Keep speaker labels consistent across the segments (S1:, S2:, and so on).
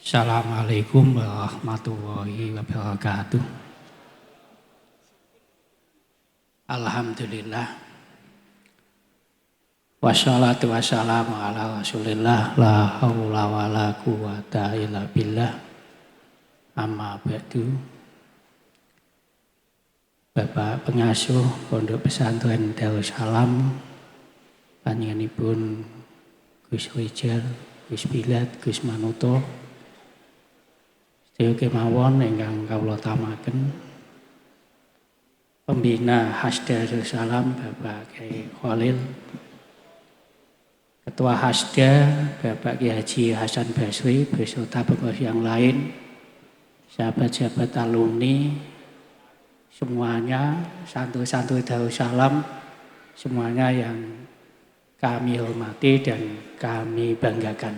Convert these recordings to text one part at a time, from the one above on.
S1: Assalamualaikum warahmatullahi wabarakatuh. Alhamdulillah. Wassalatu wassalamu ala rasulillah. La haula wa la quwata illa billah. Amma ba'du. Bapak pengasuh Pondok Pesantren Darussalam, panjenenganipun Gus Rijal, Gus Bilad, Gus Manuto, sedaya kemawon ingkang kawula tamaken, pembina Hasda Darussalam Bapak Kiai Khalil, Ketua Hasda Bapak Kiai Haji Hasan Basri beserta pengurus yang lain, sahabat-sahabat alumni semuanya, santri-santri Darussalam semuanya yang kami hormati dan kami banggakan.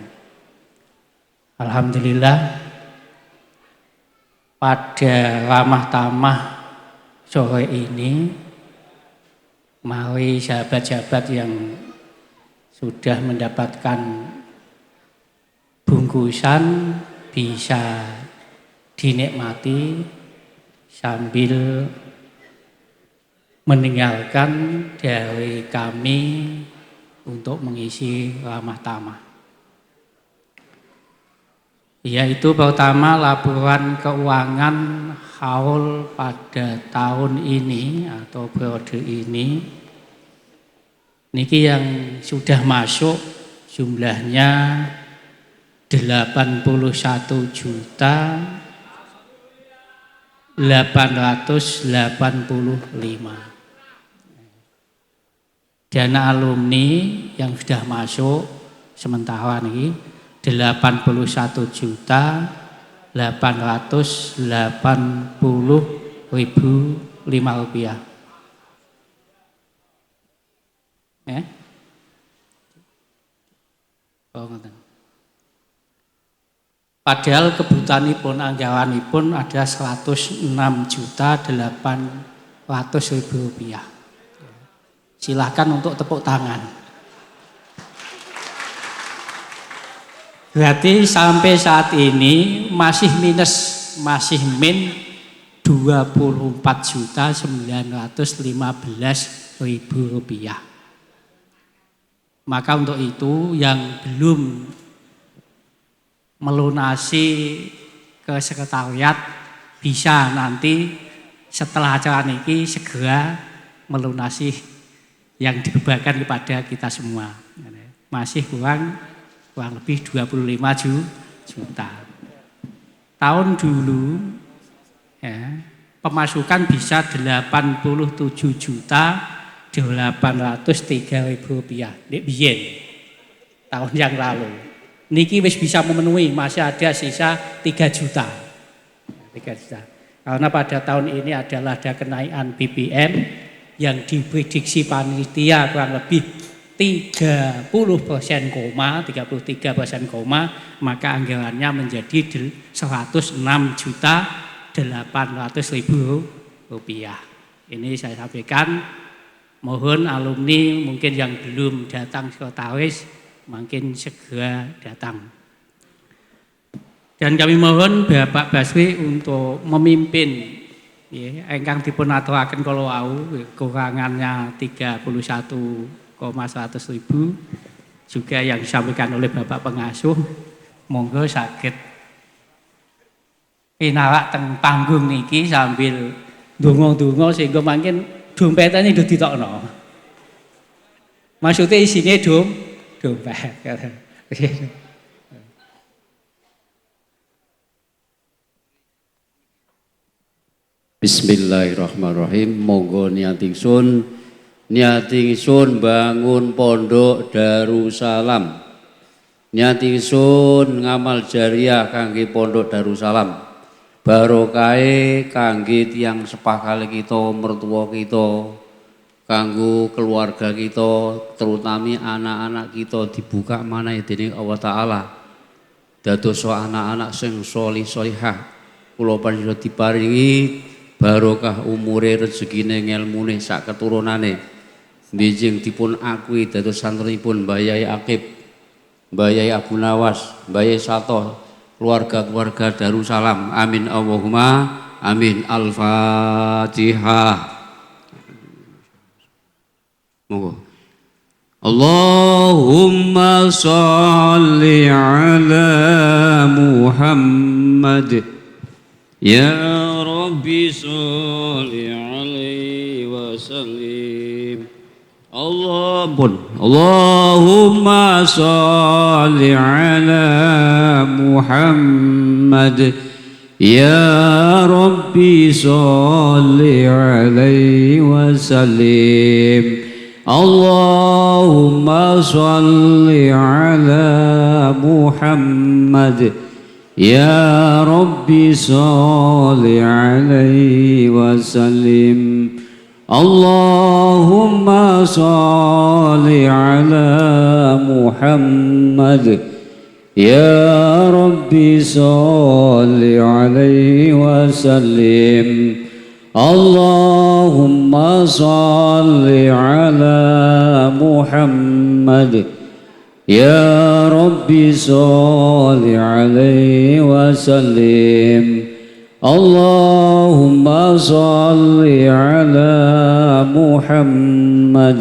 S1: Alhamdulillah, pada ramah tamah sore ini, mari sahabat-sahabat yang sudah mendapatkan bungkusan bisa dinikmati sambil meninggalkan dari kami untuk mengisi ramah tamah. Yaitu pertama laporan keuangan haul pada tahun ini atau periode ini. Niki yang sudah masuk jumlahnya 81.885. Dana alumni yang sudah masuk sementara ini 81.880.005 rupiah. Padahal kebutuhanipun anggaranipun ada 106.800.000 rupiah. Silahkan untuk tepuk tangan. Berarti sampai saat ini masih minus, masih min 24.915.000 rupiah. Maka untuk itu yang belum melunasi ke sekretariat bisa nanti setelah acara ini segera melunasi yang dibebankan kepada kita semua. Masih kurang lebih 25 juta. Tahun dulu ya, pemasukan bisa 87.803.000 rupiah. Nek biyen tahun yang lalu. Niki wis bisa memenuhi, masih ada sisa 3 juta. 3 juta. Karena pada tahun ini adalah ada kenaikan BBM yang diprediksi panitia kurang lebih 33%, maka anggarannya menjadi 106.800.000 rupiah. Ini saya sampaikan, mohon alumni mungkin yang belum datang sekretaris, mungkin segera datang. Dan kami mohon Bapak Basri untuk memimpin, ingkang dipun aturaken kala wau kurangannya 31.100.000 juga yang disampaikan oleh Bapak Pengasuh, monggo saged pinarak teng panggung niki sambil ndonga-ndonga sehingga mungkin dompetane do ditokno. Maksudnya isine dompet.
S2: Bismillahirrahmanirrahim. Monggo niat ingsun bangun pondok Darussalam. Niat ingsun ngamal jariah kangge pondok Darussalam. Barokahe kangge tiyang sepakale kita, mertua kita, kanggo keluarga kita, terutami anak-anak kita dibuka manahe dening Allah Ta'ala. Dados anak-anak sing sholih-sholihah kula panjenengan diparingi barokah umure, rezekine, ngelmune sak keturunane. Bijing dipun akui dados santrinipun Mbah Yai Akib, Mbah Yai Abu Nawas, Mbah Yai Sato, keluarga-keluarga Darussalam. Amin Allahumma amin. Al-Fatihah. Monggo. Allahumma sholli ala Muhammad. Ya Rabbi sholli alaihi wasallim. Allahumma sholli ala Muhammad. Ya Rabbi sholli alaihi wasallim. Allahumma sholli ala Muhammad. Ya Rabbi sholli alaihi wasallim. Allahumma sholli ala Muhammad. Ya Rabbi sholli alaihi wasallim. Allahumma sholli ala Muhammad. Ya Rabbi sholli alaihi wasallim. Allahumma sholli ala Muhammad.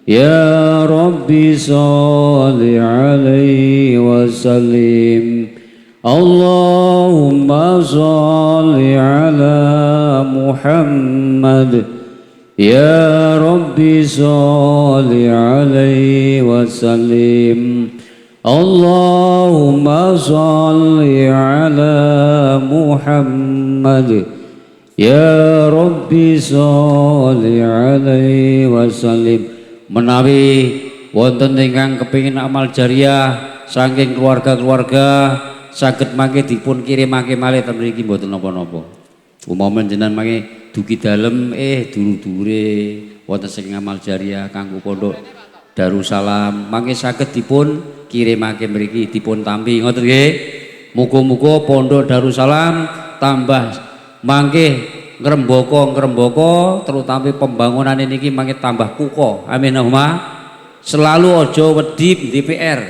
S2: Ya Rabbi sholli alaihi wasallim. Allahumma sholli ala Muhammad. Ya Rabbi sholli alaihi wasallim. Allahumma sholli ala Muhammad. Ya Rabbi sholli alaihi wasallim. Menawi wonten ingkang kepingin amal jariah saking keluarga-keluarga saged mangke dipun kirimake malih ten mriki mboten napa-napa. Umpama jenengan mangke dugi dalem dulur-dulure wonten sing amal jariah kanggo pondok Darussalam mangke saged dipun kirimake mriki dipun tampi ngoten nggih. Muga-muga pondok Darussalam tambah mangke ngrembaka terutama pembangunan niki mangke tambah kuko. Amin Allahumma. Selalu ojo wedi DPR.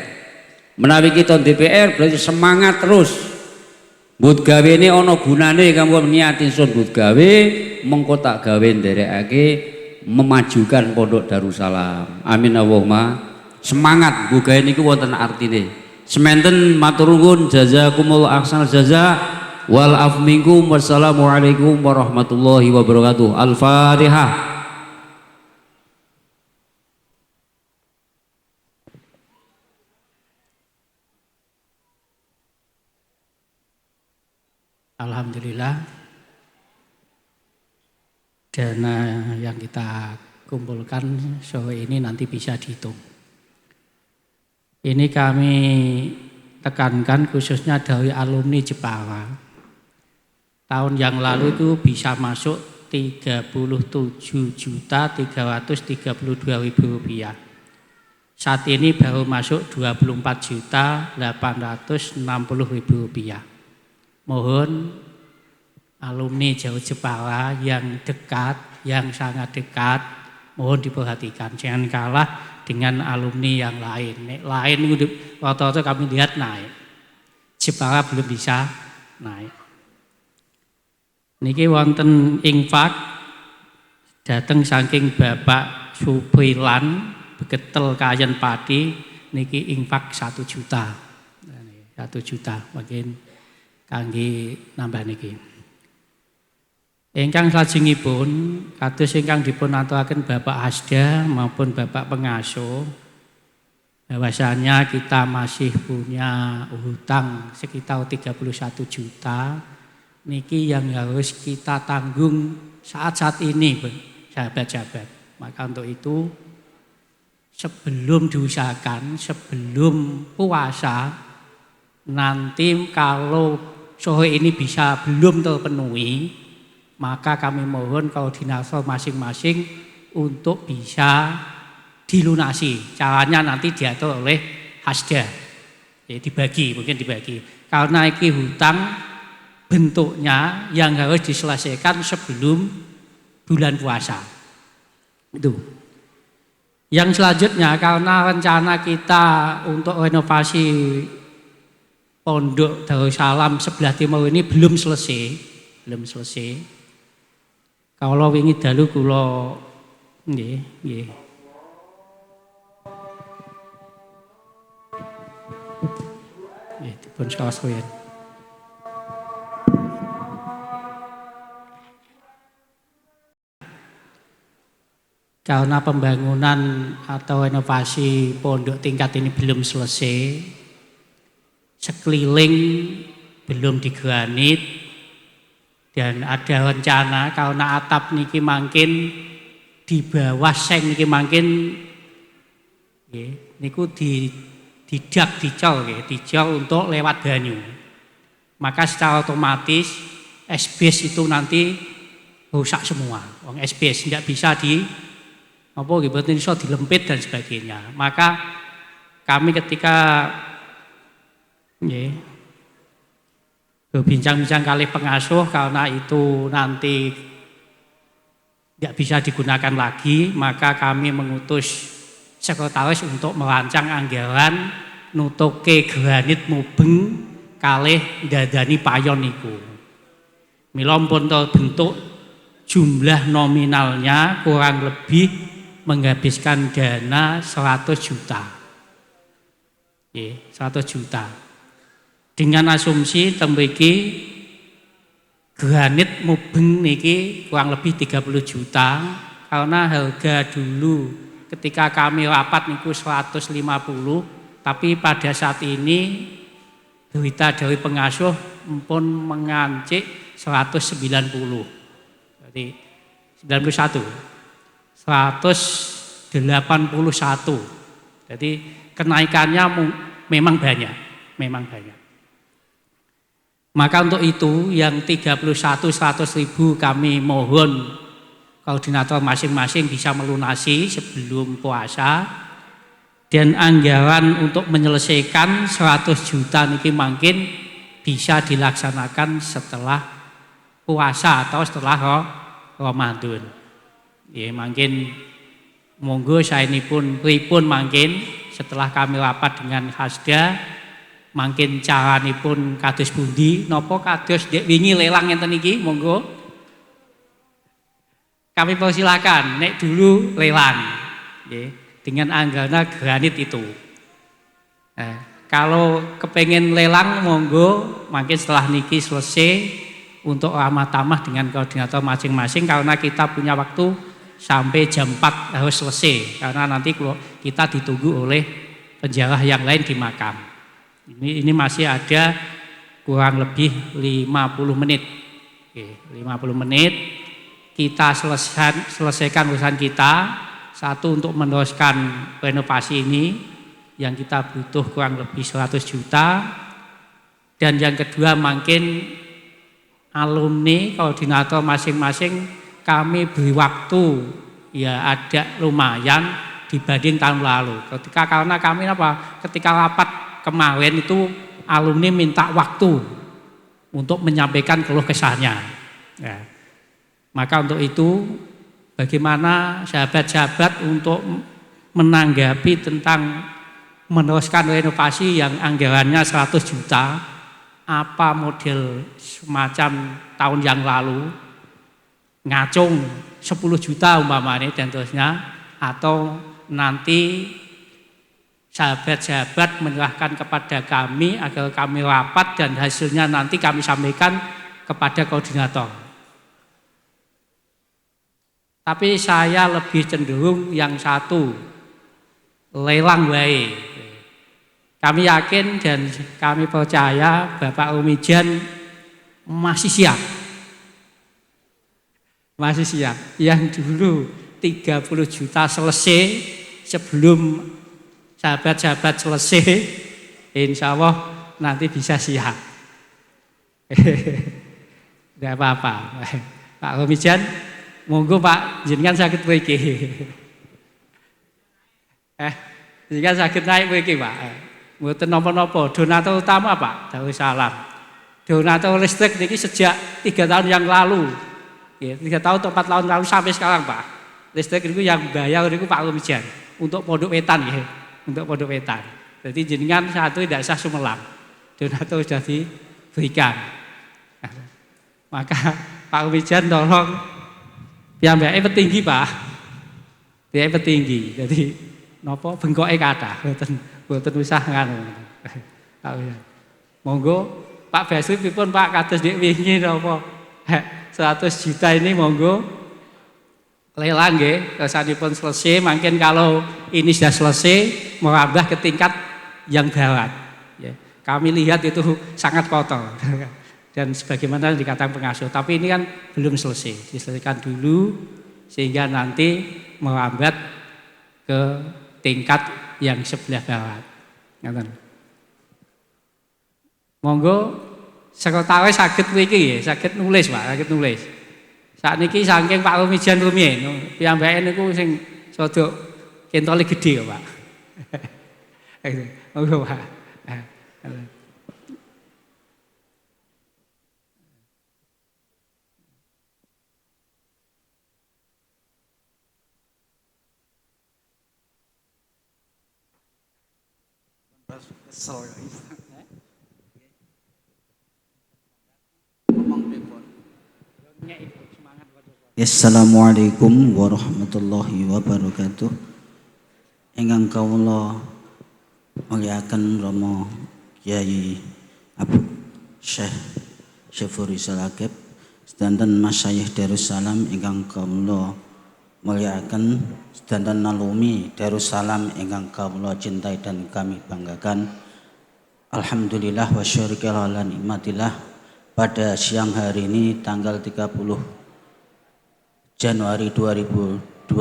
S2: Menawi kita DPR berarti semangat terus. Mbut gawe ini ana gunane kanggo niati sun mbut gawe mengko tak gawe nderekake memajukan pondok Darussalam. Amin Allahumma. Semangat mbut gawe niku wonten artine. Semanten matur nuwun jazakumullah ahsanal jazaa wal af minkum. Wassalamualaikum warahmatullahi wabarakatuh. Al-Fatihah.
S1: Alhamdulillah, dana yang kita kumpulkan sore ini nanti bisa dihitung. Ini kami tekankan khususnya dari alumni Jepara. Tahun yang lalu itu bisa masuk 37.332.000 rupiah. Saat ini baru masuk 24.860.000 rupiah. Mohon alumni Jawa Jepara yang dekat, yang sangat dekat, mohon diperhatikan. Jangan kalah dengan alumni yang lain. Lain waktu-waktu kami lihat naik. Jepara belum bisa naik. Niki wonten infak dateng saking Bapak Suprilan Begetel Kayen Pati niki infak 1 juta. 1 juta mungkin kangge nambah niki. Ingkang salajengipun kados ingkang dipun aturaken Bapak Asda maupun Bapak Pengasuh bahwasanya kita masih punya hutang sekitar 31 juta niki yang harus kita tanggung saat-saat ini sahabat-sahabat. Maka untuk itu sebelum diusahakan, sebelum puasa nanti kalau sore ini bisa belum terpenuhi, maka kami mohon koordinator masing-masing untuk bisa dilunasi. Caranya nanti diatur oleh Hasda. Ya, dibagi, mungkin dibagi. Karena ini hutang bentuknya yang harus diselesaikan sebelum bulan puasa. Itu. Yang selanjutnya karena rencana kita untuk renovasi Pondok Darussalam sebelah timur ini belum selesai. Kalau wingi dalu kula nggih. Nggih, dipun sawasaken. Karena pembangunan atau renovasi pondok tingkat ini belum selesai, sekeliling belum digranit, dan ada rencana karena atap niki mangkin di bawah seng niki mangkin niku dicol untuk lewat banyu. Maka secara otomatis SBS itu nanti rusak semua. Wong SBS tidak bisa dilempit dan sebagainya. Maka kami ketika berbincang-bincang kali pengasuh karena itu nanti tidak bisa digunakan lagi, maka kami mengutus sekretaris untuk merancang anggaran nutuke granit mubeng kalih ndadani payon niku. Mila pun bentuk jumlah nominalnya kurang lebih menghabiskan dana 100 juta. 100 juta. Dengan asumsi tembriki granit mubeng niki kurang lebih 30 juta karena harga dulu ketika kami rapat niku 150, tapi pada saat ini berita dari pengasuh pun mengancik 190. Jadi 91. 181. Jadi kenaikannya memang banyak. Maka untuk itu yang 31 100.000 kami mohon koordinator masing-masing bisa melunasi sebelum puasa, dan anggaran untuk menyelesaikan 100 juta niki mungkin bisa dilaksanakan setelah puasa atau setelah Ramadan. Ya mungkin monggo saenipun pripun mungkin setelah kami rapat dengan Hasda mungkin caranipun kados pundi napa kados dek wingi lelang ngenten iki monggo kami persilakan nek dulu lelang dengan anggaran granit itu. Kalau kepengen lelang monggo mungkin setelah niki selesai untuk ramah-tamah dengan koordinator masing-masing karena kita punya waktu sampai jam 4 harus selesai karena nanti kita ditunggu oleh penjara yang lain di makam. Ini masih ada kurang lebih 50 menit. 50 menit kita selesaikan urusan kita. Satu untuk meneruskan renovasi ini yang kita butuh kurang lebih 100 juta. Dan yang kedua mungkin alumni koordinator masing-masing kami beri waktu ya ada lumayan dibanding tahun lalu. Karena kami ketika rapat kemarin itu alumni minta waktu untuk menyampaikan keluh kesahnya. Ya. Maka untuk itu bagaimana sahabat-sahabat untuk menanggapi tentang meneruskan renovasi yang anggarannya 100 juta, apa model semacam tahun yang lalu, ngacung 10 juta umpamanya dan terusnya, atau nanti sahabat-sahabat menyerahkan kepada kami agar kami rapat dan hasilnya nanti kami sampaikan kepada koordinator. Tapi saya lebih cenderung yang satu, lelang wae. Kami yakin dan kami percaya Bapak Umijan masih siap. Masih siap. Yang dulu 30 juta selesai sebelum sahabat-sahabat selesai, insya Allah nanti bisa siap. Tidak apa-apa. Pak Umijan, monggo Pak, jenengan sakit mriki. Jenengan sakit naik mriki Pak. Mboten napa-napa, donatur utama Pak Darussalam. Donatur listrik niki sejak 3 tahun yang lalu. Ya, 3 tahun atau 4 tahun lalu sampai sekarang Pak. Listrik itu yang bayar itu Pak Umijan untuk Pondok Wetan ya, untuk Pondok Wetan. Jadi jenengan satu tidak usah sumelang. donatur sudah diberikan. Maka Pak Umijan tolong piyambake petinggi Pak. Dia petinggi. Jadi napa bengkoke kathah, boten usah ngono. Monggo Pak Basri pripun Pak kados dik wingi napa 100 juta ini monggo lelang nggih, kesanipun selesai. Mungkin kalau ini sudah selesai merambah ke tingkat yang gawat. Ya, kami lihat itu sangat kotor. Dan sebagaimana dikatakan pengasuh, tapi ini kan belum selesai, diselesaikan dulu sehingga nanti melambat ke tingkat yang sebelah bawah. Monggo sekretaris saged mriki ya, saged nulis Pak, saged nulis. Sakniki saking Pak Umijan rumiyin, piyambake niku sing sada kentole gedhe ya Pak. Monggo Pak.
S3: Assalamualaikum warahmatullahi wabarakatuh. Ingkang kawula mulyakaken Rama Kyai Abu Syekh Syafuri Salakib sedanten Masyayikh Darussalam ingkang kawula mulyakaken, sedanten alumni Darussalam ingkang kawula cintai dan kami banggakan. Alhamdulillah wa syukur ala nikmatillah, pada siang hari ini tanggal 30 Januari 2023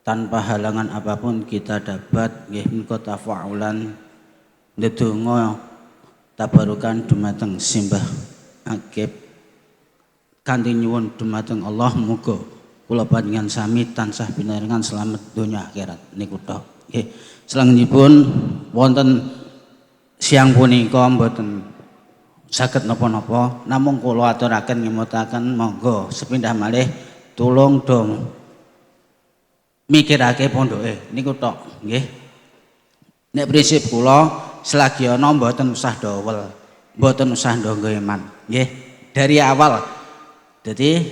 S3: tanpa halangan apapun kita dapat nggih menika tafaulan ndedonga tabarukan dumateng simbah akib kanthi nyuwun dumateng Allah muga kula panjenengan sami tansah pinaringan slamet donya akhirat niku tok nggih. Salajengipun wonten siang punika mboten saged napa-napa, namung kula aturaken ngemutaken monggo sepindah malih tulung dong mikirake pondoke niku tok nggih. Nek prinsip kula selagi ana mboten usah dawel, mboten usah ndonggo iman nggih dari awal. Dadi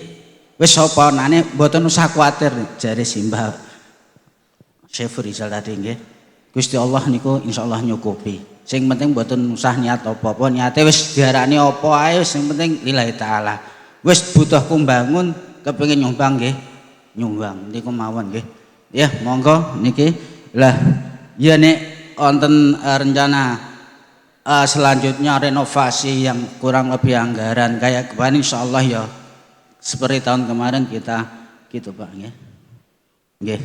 S3: wis sapa nane mboten usah kuwatir jare Simbah Syekh Rizal tadi nggih. Gusti Allah niku insyaallah nyukupi. Sing penting mboten usah niat apa-apa, niate wis diarani apa ae, sing penting lillahi taala. Wis butuh kumbangun kepengin nyumbang nggih, nyumbang niku mawon nggih. Ya, monggo niki. Lah, ya nek wonten rencana selanjutnya renovasi yang kurang lebih anggaran kayak kemarin insyaallah ya seperti tahun kemarin kita gitu Pak nggih. Nggih.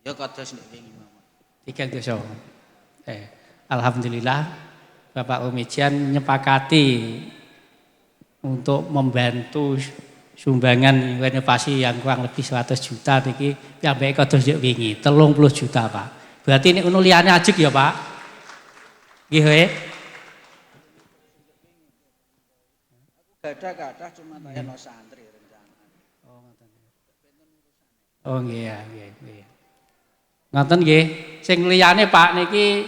S3: Ya kados nek wingi mawon.
S1: 3 Alhamdulillah Bapak Umijan nyepakati untuk membantu sumbangan renovasi yang kurang lebih 100 juta niki piyambake kados njuk wingi 30 juta Pak. Berarti ini ono liyane ajeg ya Pak. Nggih he.
S3: Gadah-gadah cuma tayang santri rencana.
S1: Oh ngoten. Oh nggih ya, nggih. Ngoten nggih. Sing liyane Pak niki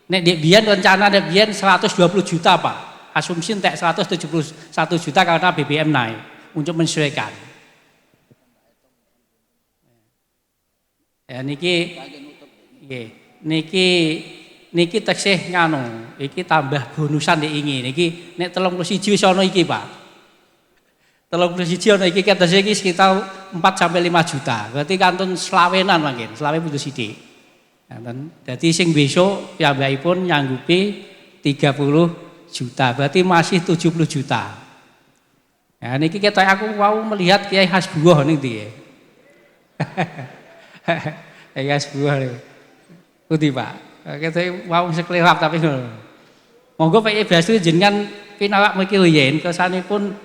S1: nek ndek biyen rencana ndek biyen 120 juta Pak. Asumsi entek 171 juta karena BBM naik untuk menyesuaikan. Ya niki nggih. Niki teksih nganu, iki tambah bonusan nek ingin. Niki nek 31 wis ana iki Pak. 31 ana iki kados iki sekitar 4 sampai 5 juta. Berarti kantun selawenan mangken, selawe pundhut sithik. Jadi sing besok piyambakipun nyanggupi 30 juta, berarti masih 70 juta. Ya niki ketok aku mau melihat Kiai Hasbuah ning ndi. Kiai Hasbuah niku. Pundi Pak? Ketok mau seklerap tapi ngono. Monggo Pak Basri jenengan pinawak mriki yen kesanipun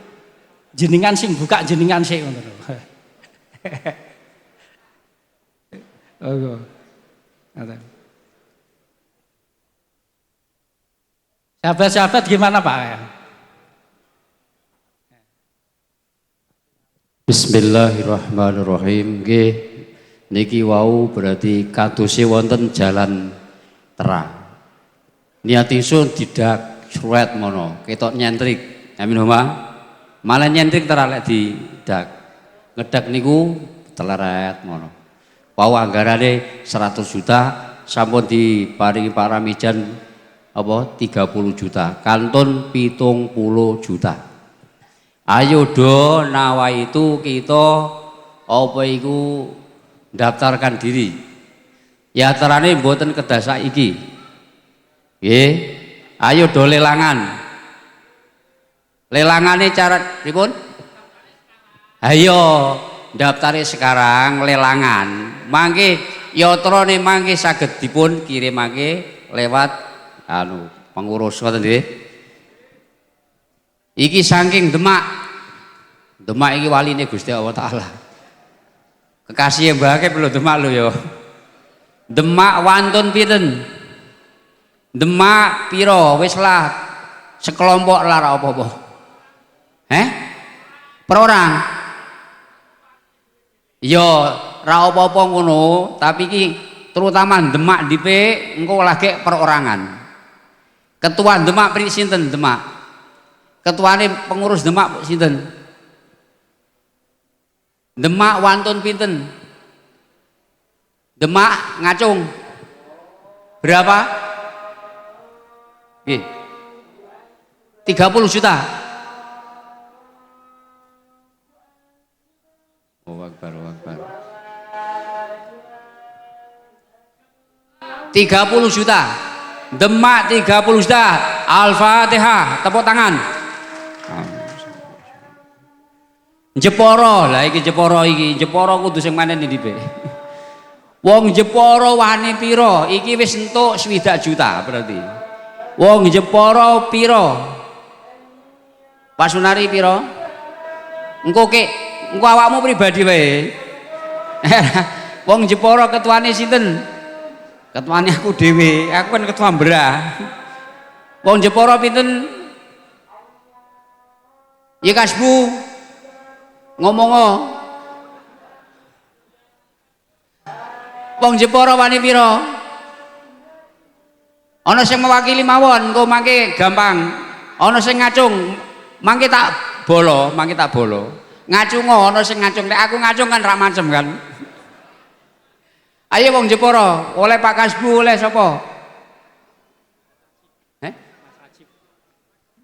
S1: jenengan sing buka jenengan sik ngono lho. Oh. Sahabat-sahabat gimana Pak?
S2: Bismillahirrahmanirrahim. Nggih, Niki wau berarti kadose wonten jalan terang. Niat ingsun didak suwet mono, ketok nyentrik. Amin homa. Malah nyentrik teralek didak. Ngedak niku teleret mono. Wau anggarane 100 juta sampun diparingi Pak Ramijan apa 30 juta. Kantun 70 juta. Ayo do nawa itu kita apa iku daftarkan diri. Ya terane mboten kedah saiki. Nggih. Ayo do lelangan. Lelangane cara pripun? Ayo daftari sekarang lelangan. Mangke yatrane mangke saged dipun kirimake lewat pengurus ngoten nggih. Iki saking Demak. Demak iki waline Gusti Allah taala. Kekasih mbake lho Demak lho ya. Demak wantun pinten? Demak piro? Wis lah sekelompok lah ra apa-apa. Per orang. Yo ra apa-apa ngono, tapi iki terutama Demak dipe engko lagi perorangan. Ketua Demak pri sinten Demak? Ketuane pengurus Demak sinten? Demak wantun pinten? Demak Ngacung. Berapa? Nggih. 30 juta. Oh, akbar, oh, akbar. 30 juta. Demak 30 juta. Al-Fatihah, tepuk tangan. Jeporo, lah iki Jeporo kudu sing maneni dipe. Wong Jeporo wani piro? Iki wis entuk 20 juta berarti. Wong Jeporo piro? Pak Sunari piro? Engko awakmu pribadi wae. Wong Jeporo ketuane sinten? Ketuane aku dhewe, aku kan ketua Mbra. Wong Jeporo pinten? Ya kasbu ngomong wong Jeporo wani piro? Ana sing mewakili mawon, engko mangke gampang. Ana sing ngacung, mangke tak bolo. Ngacung ana sing ngacung. Nek aku ngacung kan ra macem kan. Ayo wong Jeporo, oleh Pak Kasbu, oleh sapa?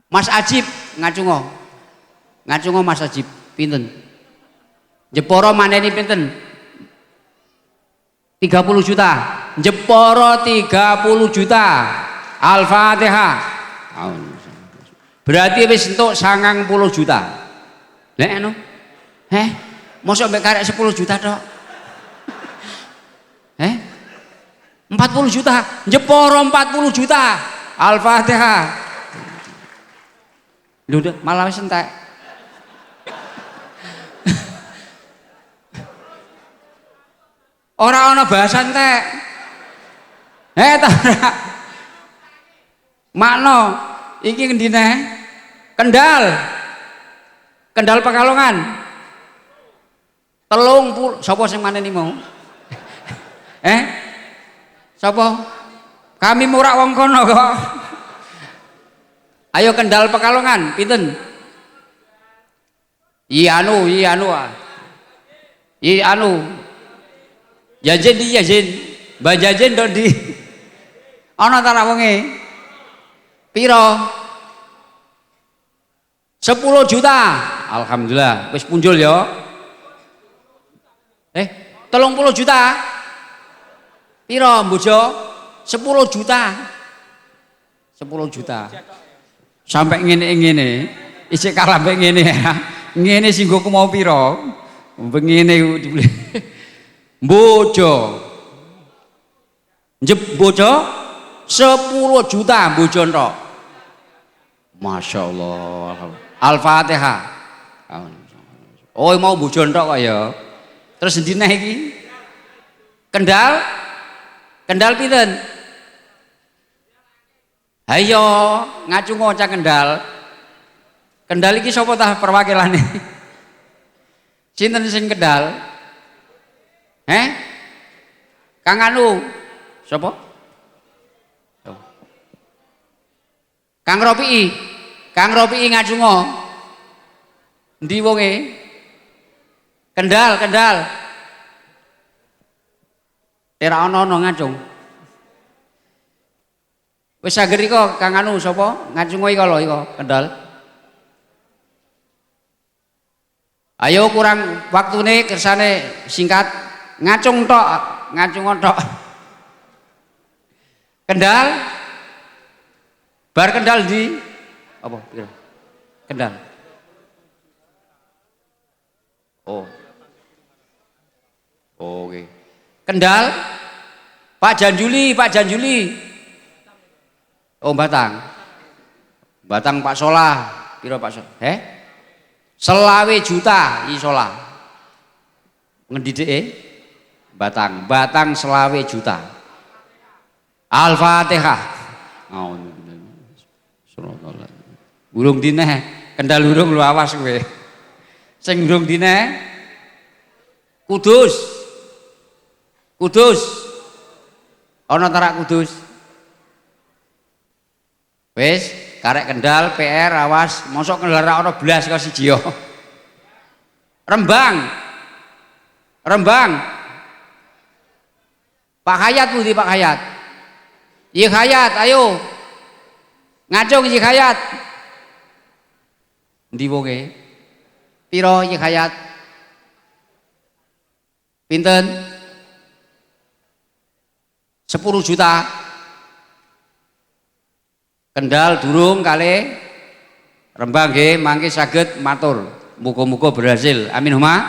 S2: Mas Ajib ngacung. Ngacung Mas Ajib pinten? Jeporo maneni pinten? 30 juta. Jeporo 30 juta. Al-Fatihah. Berarti wis entuk 90 juta. Lek anu. Mosok mbek karek 10 juta tok. 40 juta. Jeporo 40 juta. Al-Fatihah. Lho malah wis entek. Ora ana bahasa entek. Ta ora. Makno iki ngendine? Kendal. Kendal Pekalongan. 30 sapa sing maneni mau? Sapa? Kami murak wong kono kok. Ayo Kendal Pekalongan pinten? Anu. Jajen, Mbak Jajen dok di. Ana ta ra wonge? Piro? 10 juta. Alhamdulillah, wis punjul ya. 30 juta. Piro, Mbojo? 10 juta. 10 juta. Sampai ngene isih kalah mbek ngene ya. Ngene singgoku mau piro? Ngene Bojo. Bojo 10 juta bojo entok. Masya Allah. Al-Fatihah. Oh mau bojo entok kok ya. Terus ndine iki? Kendal pinten? Ayo ngacung cah Kendal. Kendal iki sapa tah perwakilane? Sinten sing Kendal? Kang anu sapa? Kang Ropi. Kang Ropi ngajungo. Endi wonge? Kendal. Ora ana ngajung. Wis saged iko Kang anu sapa? Ngajungo iko lho iko Kendal. Ayo kurang waktune kersane singkat ngacung tok. Kendal. Bar Kendal di apa pira? Kendal. Oh. Oke. Kendal. Pak Janjuli. Oh Batang Pak Solah. Pira Pak Solah? Selawe juta isola. Ngedidike Batang selawe juta. Al-Fatihah. Urung dine Kendal urung lu awas kowe. Sing urung dine Kudus. Ana tarak Kudus. Wis karek Kendal PR awas mosok Kendal ora ana blas kok siji yo. Rembang. Pak Hayat pundi Pak Hayat? Iya Hayat, ayo. Ngacung iki Hayat. Endi wonge? Piro iki Hayat? Pinten? 10 juta. Kendal durung kali Rembang nggih mangke saged matur. Muga-muga berhasil. Amin huma.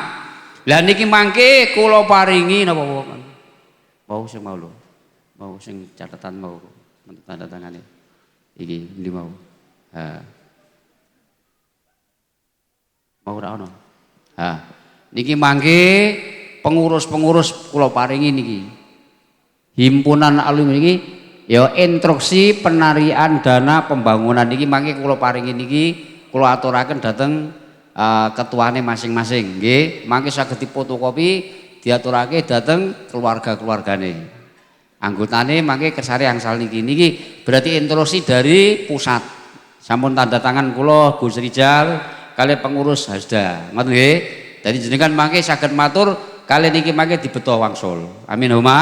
S2: Lah niki mangke kula paringi napa mau sing mau lho. Mau sing catatan mau tanda tangane. Iki endi mau. Mau ora ono. Niki mangke pengurus-pengurus kula paringi niki. Himpunan alumni niki ya instruksi penarian dana pembangunan niki mangke kula paringi niki kula aturaken dhateng ketuane masing-masing nggih mangke saged difotokopi diaturake dhateng keluarga-keluargane anggotane mangke kersane angsal niki berarti instruksi dari pusat sampun tanda tangan kula Gus Rizal kali pengurus Hasda ngoten nggih dadi jenengan mangke saged matur kali niki mangke dibeto wangsul amin huma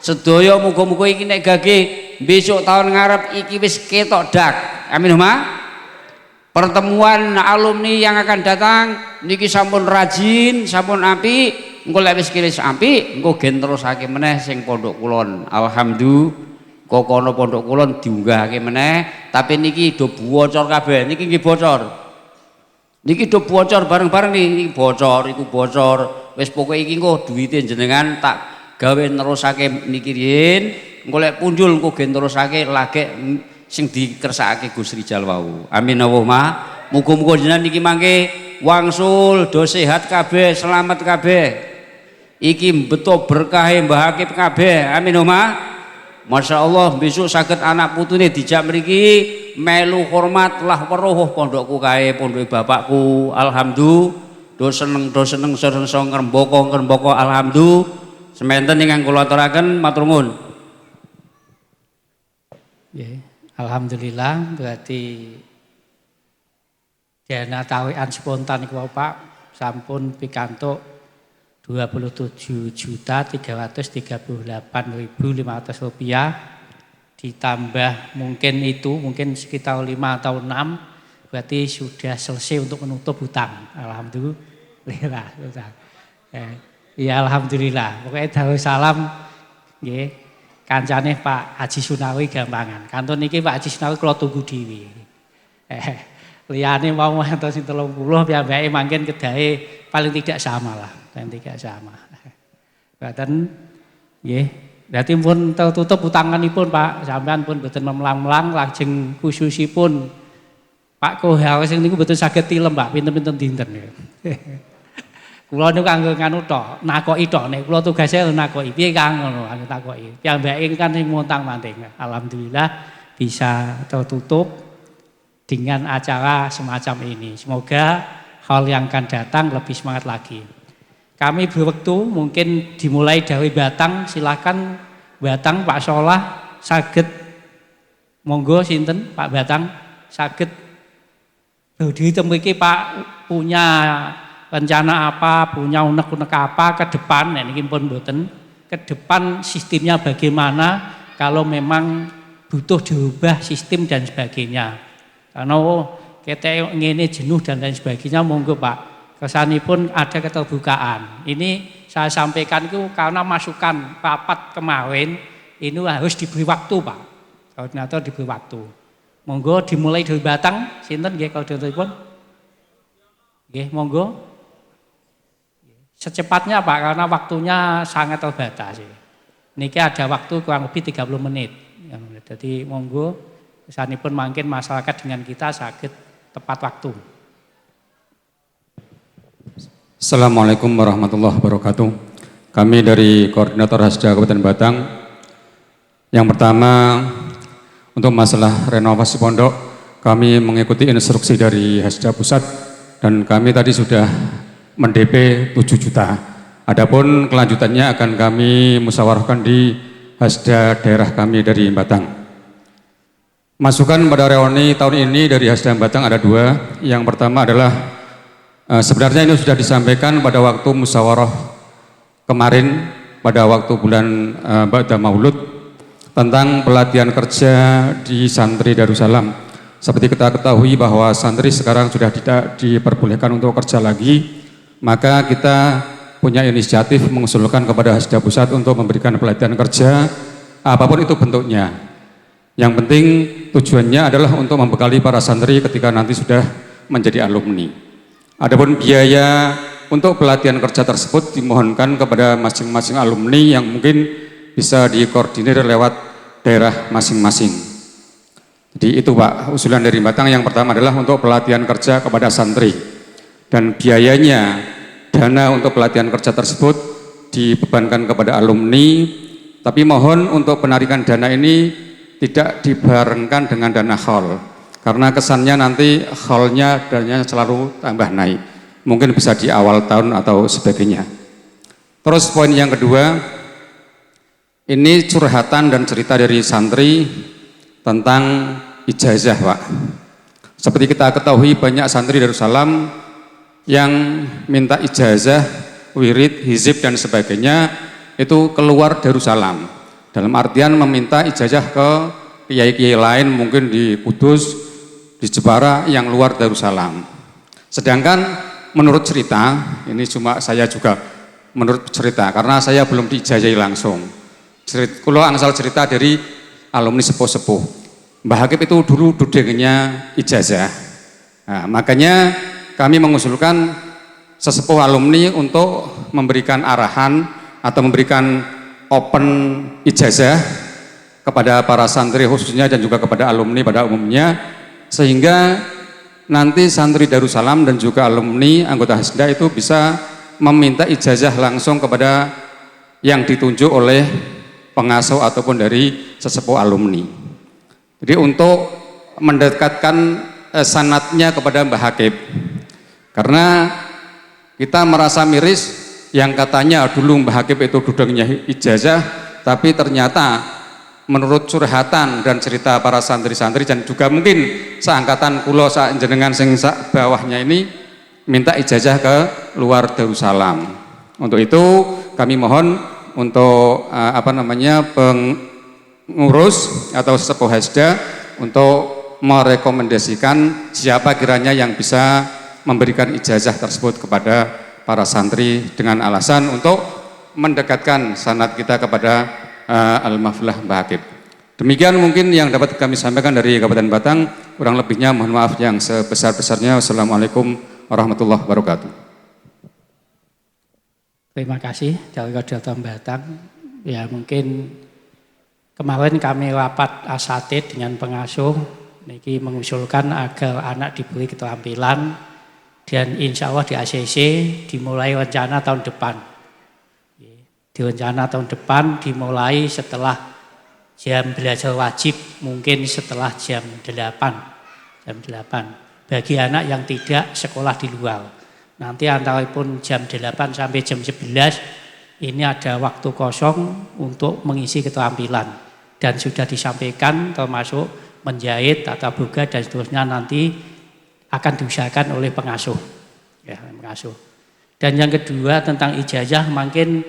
S2: sedaya muga-muga iki nek gage besok tahun ngarep iki wis ketok dak amin huma. Pertemuan alumni yang akan datang niki sampun rajin, sampun api, engko lek wis kiris api, engko gen terusake meneh sing Pondok Kulon. Alhamdulillah kokono Pondok Kulon diunggahake meneh, tapi niki do bocor kabeh. Niki nggih bocor. Niki do bocor bareng-bareng niki bocor, iku bocor. Wis pokoke iki engko duwite jenengan tak gawe nerusake niki riyen, engko lek punjul engko gen terusake lagek sing dikersakake Gus Rizal wau. Amin Allahumma. Muga-muga jenengan niki mangke wangsul do sehat kabeh, selamat kabeh. Iki beto berkahe Mbah Hakib kabeh. Amin Allahumma. Masyaallah besok saged anak putune dijak mriki melu hormat lah weruh pondokku kae, pondoke bapakku. Alhamdulillah do seneng ngrembaka alhamdulillah. Semanten ingkang kula aturaken matur nuwun.
S1: Nggih. Alhamdulillah berarti dana tawian spontan iku Pak sampun pikantuk 27.338.500 rupiah ditambah mungkin sekitar 5 atau 6 berarti sudah selesai untuk menutup hutang. Alhamdulillah. Ya alhamdulillah. Pokoknya Darussalam nggih. Kancane Pak Haji Sunawi gampangan. Kantun niki Pak Haji Sunawi kula tunggu dhewe. Liyane mau enten sing 30 piyambake mangken kedahe paling tidak sama lah, paling tidak sama. Boten nggih. Dadi pun tutup utanganipun Pak, sampean pun boten memelang-melang lajeng khususipun Pak Kohar sing niku boten saged tilem Pak, pinten-pinten dinten. Kula niku kanggo nganu tok, nakoki tok nek kula tugase nakoki. Piye Kang ngono aku takoki. Piyambake kan sing montang-manting. Alhamdulillah bisa tertutup dengan acara semacam ini. Semoga hal yang akan datang lebih semangat lagi. Kami berwektu mungkin dimulai dari Batang, silakan Batang Pak Solah saged monggo sinten Pak Batang saged berdiri temriki Pak punya rencana apa, punya unek-unek apa ke depan, ini pun mboten ke depan sistemnya bagaimana kalau memang butuh dirubah sistem dan sebagainya. Karena kita ngene jenuh dan lain sebagainya monggo Pak. Kesanipun ada keterbukaan. Ini saya sampaikan itu karena masukan rapat kemarin ini harus diberi waktu Pak. Koordinator diberi waktu. Monggo dimulai dari Batang, sinten nggih koordinatoripun? Nggih, monggo. Secepatnya Pak karena waktunya sangat terbatas. Niki ada waktu kurang lebih 30 menit. Jadi monggo kesanipun mungkin masyarakat dengan kita sakit tepat waktu.
S4: Assalamualaikum warahmatullahi wabarakatuh. Kami dari Koordinator Hasda Kabupaten Batang. Yang pertama, untuk masalah renovasi pondok, kami mengikuti instruksi dari Hasda Pusat dan kami tadi sudah men-DP 7 juta. Adapun kelanjutannya akan kami musyawarahkan di Hasda daerah kami dari Batang. Masukan pada reuni tahun ini dari Hasda Batang ada 2. Yang pertama adalah sebenarnya ini sudah disampaikan pada waktu musyawarah kemarin pada waktu bulan Ba'da Maulud tentang pelatihan kerja di santri Darussalam. Seperti kita ketahui bahwa santri sekarang sudah tidak diperbolehkan untuk kerja lagi, maka kita punya inisiatif mengusulkan kepada Hasda Pusat untuk memberikan pelatihan kerja apapun itu bentuknya. Yang penting tujuannya adalah untuk membekali para santri ketika nanti sudah menjadi alumni. Adapun biaya untuk pelatihan kerja tersebut dimohonkan kepada masing-masing alumni yang mungkin bisa dikoordinir lewat daerah masing-masing. Jadi itu Pak, usulan dari Batang yang pertama adalah untuk pelatihan kerja kepada santri. Dan biayanya, dana untuk pelatihan kerja tersebut dibebankan kepada alumni, tapi mohon untuk penarikan dana ini tidak dibarengkan dengan dana haul. Karena kesannya nanti haulnya dananya selalu tambah naik. Mungkin bisa di awal tahun atau sebagainya. Terus poin yang kedua, ini curhatan dan cerita dari santri tentang ijazah Pak. Seperti kita ketahui banyak santri Darussalam yang minta ijazah, wirid, hizib dan sebagainya itu keluar Darussalam. Dalam artian meminta ijazah ke kiai-kiai lain mungkin di Kudus, di Jepara yang luar Darussalam. Sedangkan menurut cerita, ini cuma saya juga menurut cerita karena saya belum diijazahi langsung. Kalau angsal cerita dari alumni sepuh-sepuh. Mbah Hakib itu dulu dudengnya ijazah. Nah, makanya kami mengusulkan sesepuh alumni untuk memberikan arahan atau memberikan open ijazah kepada para santri khususnya dan juga kepada alumni pada umumnya, sehingga nanti santri Darussalam dan juga alumni anggota Hasda itu bisa meminta ijazah langsung kepada yang ditunjuk oleh pengasuh ataupun dari sesepuh alumni. Jadi untuk mendekatkan sanatnya kepada Mbah Hakib, karena kita merasa miris yang katanya dulu Mbah Hakib itu dudungnya ijazah, tapi ternyata menurut curhatan dan cerita para santri-santri dan juga mungkin seangkatan kula jenengan sing sak bawahnya ini minta ijazah ke luar Darussalam. Untuk itu kami mohon untuk pengurus atau sesepuh Hasda untuk merekomendasikan siapa kiranya yang bisa memberikan ijazah tersebut kepada para santri dengan alasan untuk mendekatkan sanad kita kepada Al-Maflah Mbah Hakib. Demikian mungkin yang dapat kami sampaikan dari Kabupaten Batang. Kurang lebihnya mohon maaf yang sebesar-besarnya. Wassalamualaikum warahmatullahi wabarakatuh.
S1: Terima kasih dari Koordinator Batang. Ya mungkin kemarin kami rapat asatid dengan pengasuh niki mengusulkan agar anak diberi keterampilan dan insya Allah di ACC dimulai rencana tahun depan. Direncana tahun depan dimulai setelah jam belajar wajib, mungkin setelah jam 8. Bagi anak yang tidak sekolah di luar. Nanti antara pun jam 8 sampai jam 11 ini ada waktu kosong untuk mengisi keterampilan. Dan sudah disampaikan termasuk menjahit, tata boga dan seterusnya nanti akan diusahakan oleh pengasuh. Ya, pengasuh. Dan yang kedua tentang ijazah, mungkin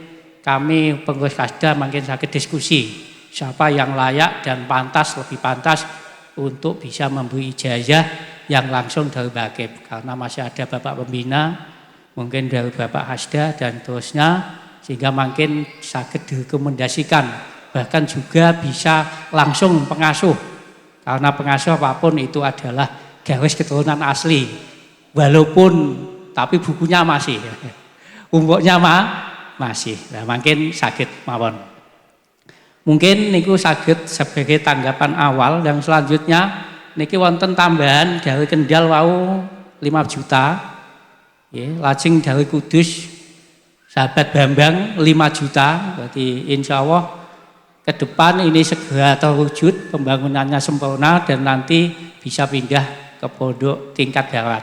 S1: kami pengurus Kasda mungkin sakit diskusi siapa yang layak dan pantas, lebih pantas untuk bisa memberi ijazah yang langsung dari Bakib, karena masih ada Bapak Pembina, mungkin dari Bapak Hasda dan terusnya, sehingga mungkin sakit direkomendasikan, bahkan juga bisa langsung pengasuh, karena pengasuh apapun itu adalah garis keturunan asli, walaupun tapi bukunya masih, umurnya masih, nah, mungkin sakit mawon. Mungkin niku sakit sebagai tanggapan awal. Dan selanjutnya niki wonten tambahan dari Kendal wau 5 juta, ya, lajeng dari Kudus sahabat Bambang 5 juta. Berarti insya Allah ke depan ini segera terwujud, pembangunannya sempurna dan nanti bisa pindah ke pondok tingkat darat.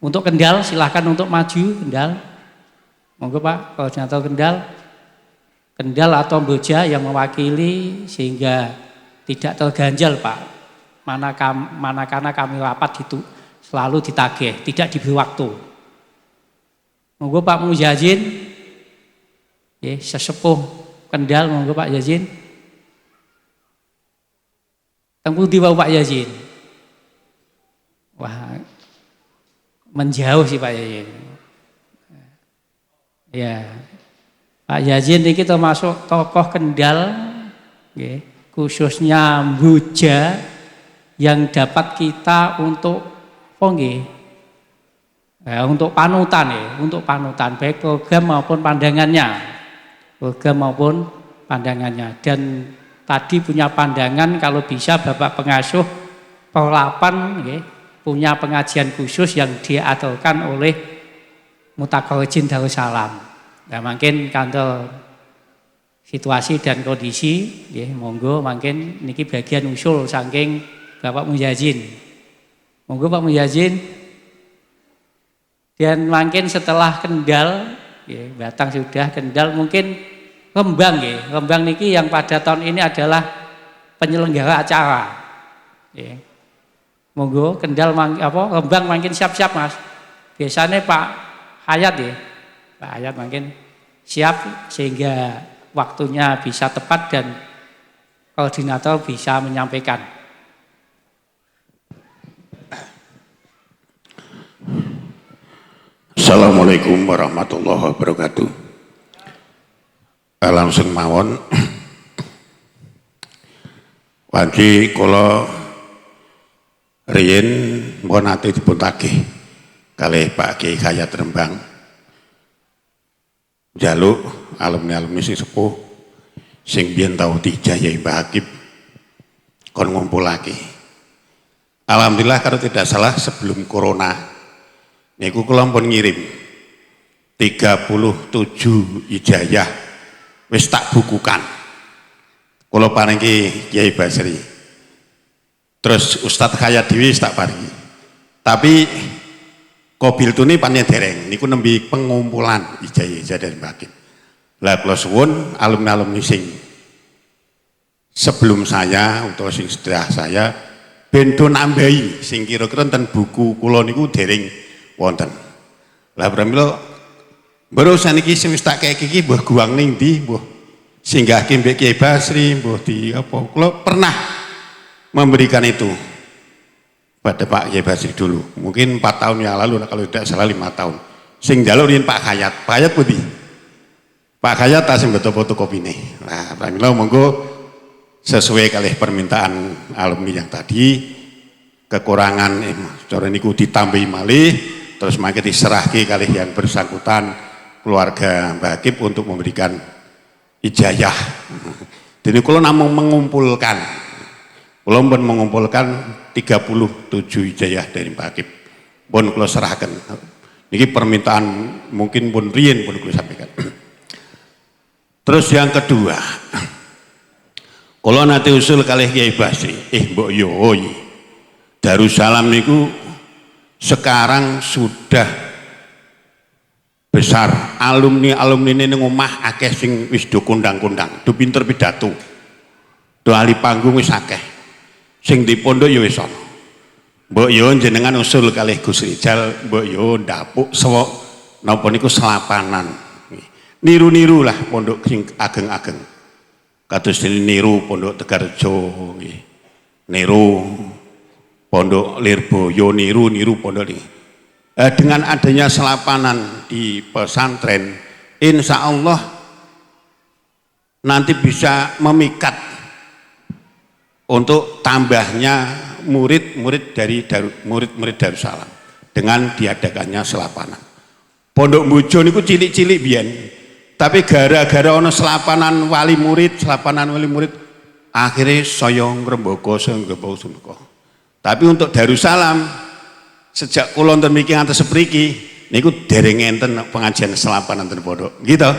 S1: Untuk Kendal silahkan untuk maju Kendal. Monggo Pak Koordinator Kendal atau Boja yang mewakili sehingga tidak terganjal Pak. Manakala kami rapat itu selalu ditagih, tidak diberi waktu. Monggo Pak Mujazin, ya, sesepuh Kendal, monggo Pak Yazin. Tengku di Pak Yazin. Wah, menjauh sih Pak Yazin. Ya. Pak Yazin ini termasuk tokoh Kendal, ya, khususnya Boja yang dapat kita untuk untuk panutan, ya, untuk panutan baik program maupun pandangannya. Dan tadi punya pandangan kalau bisa Bapak Pengasuh Perlapan, ya, punya pengajian khusus yang diaturkan oleh Mutakorijin Darussalam. Nah, mungkin kantor situasi dan kondisi, ya, monggo mungkin niki bagian usul saking Bapak Mujazin. Monggo Pak Mujazin. Dan mungkin setelah Kendal, ya, Batang sudah, Kendal mungkin Rembang, ya. Rembang niki yang pada tahun ini adalah penyelenggara acara. Ya. Monggo Kendal Rembang mungkin siap-siap Mas. Biasanya Pak Hayat, ya. Pak Hayat mungkin siap sehingga waktunya bisa tepat dan koordinator bisa menyampaikan.
S5: Assalamualaikum warahmatullahi wabarakatuh. Langsung mawon. Wagi kula riyen mpun ate dipun tagih kalih Pak Kiai Hayat Rembang. Jaluk alumni-alumni sing sepuh sing biyen tau dijayai Mbah Hakib kon ngumpulake. Alhamdulillah kalau tidak salah sebelum corona niku kula pun ngirim 37 ijazah wis tak bukukan. Kula paringi Kiai Basri. Terus Ustadz Hayat dhewe tak paringi. Tapi Kobil tuni panjang dereng, niku nembi pengumpulan ijazah dari Mbah Hakib. Lah kula suwun alumni-alumni sing sebelum saya untuk sing setelah saya bento nambahi sing kira-kira enten buku kula niku dereng wonten. Lah pramila baru saniki sing wis tak kek iki mbuh guang ning ndi, mbuh singgahke mbek Kiai Basri, mbuh di apa kula pernah memberikan itu pada Pak Kiai Basri dulu, mungkin 4 tahun yang lalu, kalau tidak salah 5 tahun. Sing jalurin Pak Hayat, Pak Hayat putih. Pak Hayat tasing betul-betul kopine. Nah, pramila monggo sesuai kali permintaan alumni yang tadi, kekurangan cara niku ditambahi malih, terus mangke diserahke kali yang bersangkutan keluarga Mbah Hakib untuk memberikan ijazah. Jadi kula namung mengumpulkan. Kula pun mengumpulkan 37 ijazah dari Mbah Hakib. Pun kula serahkan. Niki permintaan mungkin pun riyen pun kula sampaikan. Terus yang kedua, kula nate usul kalih Kiai Basri, mbok yo Darussalam niku sekarang sudah besar, alumni ning omah akeh sing wis do kondang-kondang, do pinter pidato. Do ahli panggung wis akeh. Sing di pondok ya wis ana. Mbok yo jenengan usul kalih Gus Rizal, mbok yo ndapuk sewok napa niku selapanan. Niru-niru lah pondok sing ageng-ageng. Kados dene niru pondok Tegarjo nggih. Niru pondok Lirboyo, niru pondok ini. Dengan adanya selapanan di pesantren, insya Allah nanti bisa memikat untuk tambahnya murid-murid Darussalam dengan diadakannya selapanan. Pondok Mujo niku cilik-cilik biyen, tapi gara-gara ana selapanan wali murid, akhirnya saya ngrembaka senggepa. Tapi untuk Darussalam sejak kula wonten mriki ngantos sepriki niku dereng enten pengajian selapanan ten pondok. Gitu.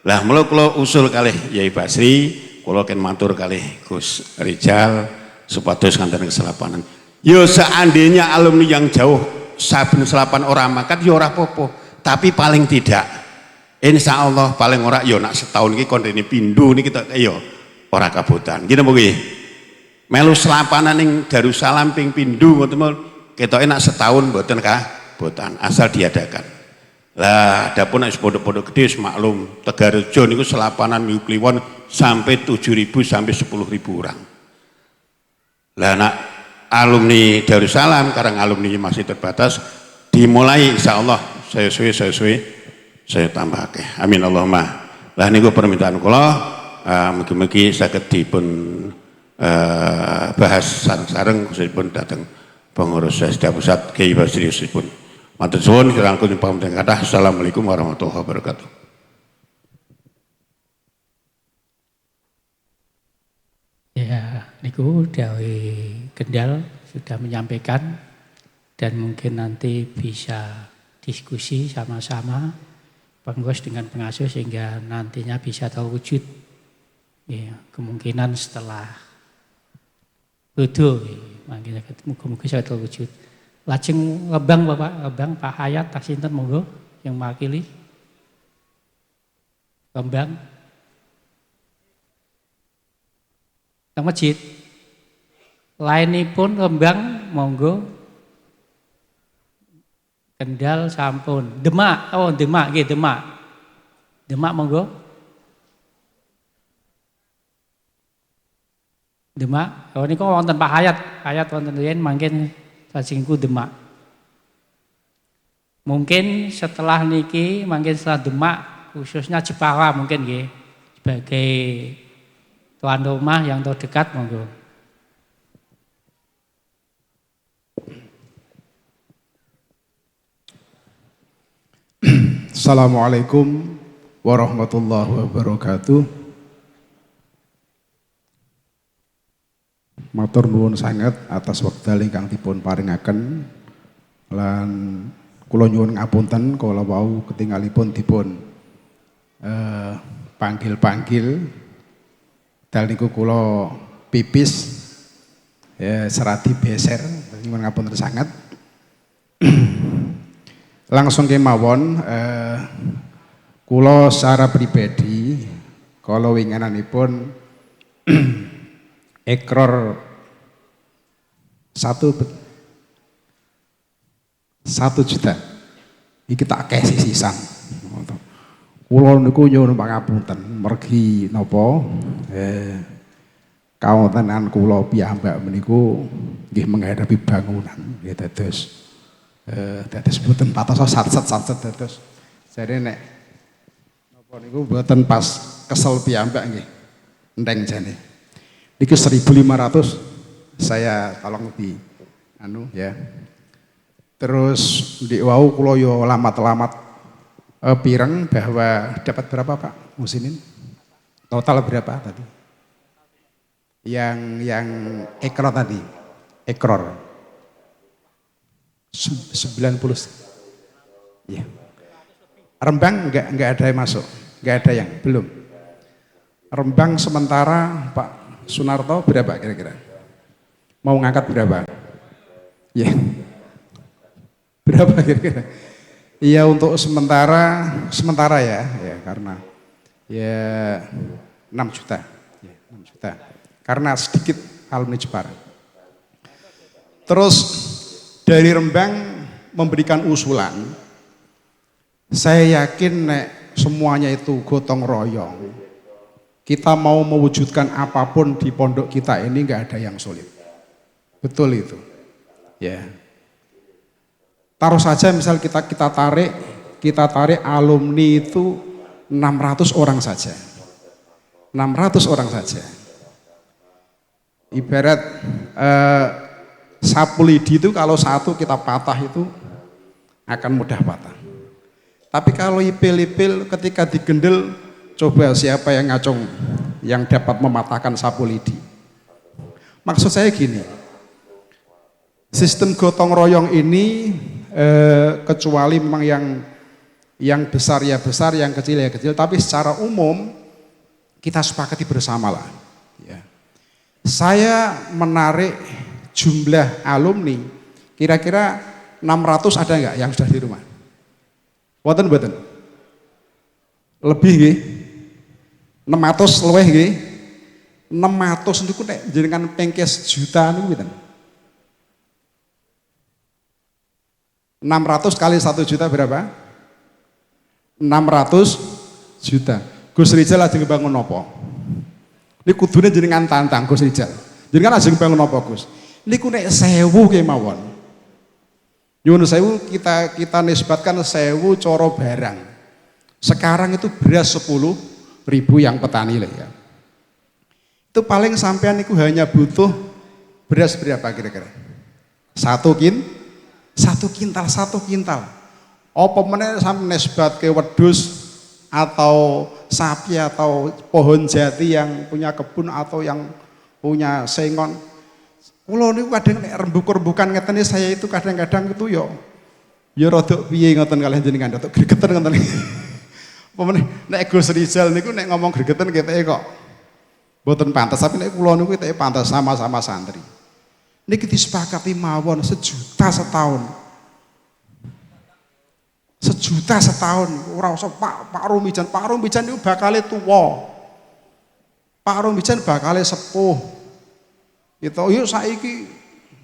S5: Lah mula kula usul kalih Yai Basri, kula ken matur kalih Gus Rizal supados nganten keselapanan. Yo seandainya alumni yang jauh saben selapan orang makat yo ora apa-apa, tapi paling tidak insya Allah paling ora yo nak setahun iki kon rene pindho niki kita yo ora kabotan. Gitu nggih. Melu selapanan ning Darussalam ping pindho ngoten ketoke nak setahun mboten kabotan asal diadakan. Lah adapun nek pondok-pondok gede maklum Tegarjo niku selapanan minggu kliwon sampai 7.000 sampai 10.000 orang. Lah nak alumni Darussalam karang alumni masih terbatas dimulai insyaallah saya suwe saya tambahke. Amin Allahumma. Lah niku permintaan kula mugi-mugi saged dipun bahas sareng khususipun dateng pengurus Sesda Pusat Kiai Basri Yusipun. Matur suwun kirangkun pamunten kathah. Assalamualaikum warahmatullahi wabarakatuh.
S1: Ya, niku Dewi Kendal sudah menyampaikan dan mungkin nanti bisa diskusi sama-sama pengurus dengan pengasuh sehingga nantinya bisa terwujud. Ya, kemungkinan setelah Bodoh, makanya muga-muga saya terwujud. Lajeng Lebang Bapak, Lebang Pak Hayat, tak sinten monggo yang mewakili. Lembang. Teng masjid. Lainipun Lembang monggo. Kendal sampun. Demak, oh Demak nggih Demak. Demak monggo. Demak, oh ini kok wonten Pak Hayat wonten riyen mangken sajengku Demak. Mungkin setelah niki, mungkin setelah Demak, khususnya Jepara mungkin nggih sebagai tuan rumah yang terdekat monggo.
S6: Assalamualaikum warahmatullahi wabarakatuh. Matur nuwun sanget atas wekdal ingkang dipun paringaken lan kula nyuwun ngapunten kala wau ketingalipun dipun panggil-panggil dal niku kula pipis ya serati beser nyuwun ngapunten sanget. Langsung kemawon kula secara pribadi kala winginanipun ekor 1 juta iki tak kasih sisan. Kula niku nyuwun pangapunten mergi napa kawontenan kula piyambak meniku nggih menghadapi bangunan nggih dados mboten patos satset dados jare nek napa niku mboten pas kesel piyambak nggih enteng jane. Niki 1.500 saya tolong di anu ya. Terus di wau kula yo lamat-lamat pireng bahwa dapat berapa Pak Musinin? Total berapa tadi? Yang ekor tadi. Ekor 90. Ya. Rembang enggak ada yang masuk, enggak ada yang belum. Rembang sementara Pak Sunarto berapa kira-kira? Mau ngangkat berapa? Ya. Berapa kira-kira? Iya untuk sementara ya karena ya 6 juta. Ya, 6 juta. Karena sedikit alumni Jepara. Terus dari Rembang memberikan usulan, saya yakin nek semuanya itu gotong royong. Kita mau mewujudkan apapun di pondok kita ini nggak ada yang sulit. Betul itu. Ya. Taruh saja misal kita tarik alumni itu 600 orang saja. 600 orang saja. Ibarat sapu lidi itu kalau satu kita patah itu akan mudah patah. Tapi kalau ipil-ipil ketika digendel, coba siapa yang ngacung yang dapat mematahkan sapu lidi. Maksud saya gini, sistem gotong royong ini kecuali memang yang besar ya besar, yang kecil ya kecil, tapi secara umum kita sepakati bersama lah. Ya. Saya menarik jumlah alumni, kira-kira 600 ada nggak yang sudah di rumah? Boten. Lebih nggih. 600 luwih nggih. 600 niku nek jenengan pengkes juta niku pinten? 600 kali 1 juta berapa? 600 juta. Gus Rizal lajeng bangun napa? Ini kudune jenengan tantang Gus Rizal. Jenengan lajeng bangun napa Gus? Niku nek 1000 kemawon. Nyuwun sewu kita nisbatkan 1000 coro barang. Sekarang itu beras 10.000 yang petani lah ya. Itu paling sampean niku hanya butuh beras berapa kira-kira? 1 kintal. Apa meneh sampe nisbat ke wedhus atau sapi atau pohon jati yang punya kebun atau yang punya sengon. Kula niku kadang nek rembuk-rembukan ngeten saya itu kadang-kadang itu ya rada piye ngoten kalih jenengan rada gregeten ngoten. Apa meneh nek Gus Rizal niku nek ngomong gregeten keteke kok mboten pantes, tapi nek kula niku keteke pantes sama-sama santri. Niki disepakati mawon 1 juta setahun. 1 juta setahun, ora usah Pak Rumijan niku bakale tuwa. Pak Rumijan bakale sepuh. Gitu, yuk saiki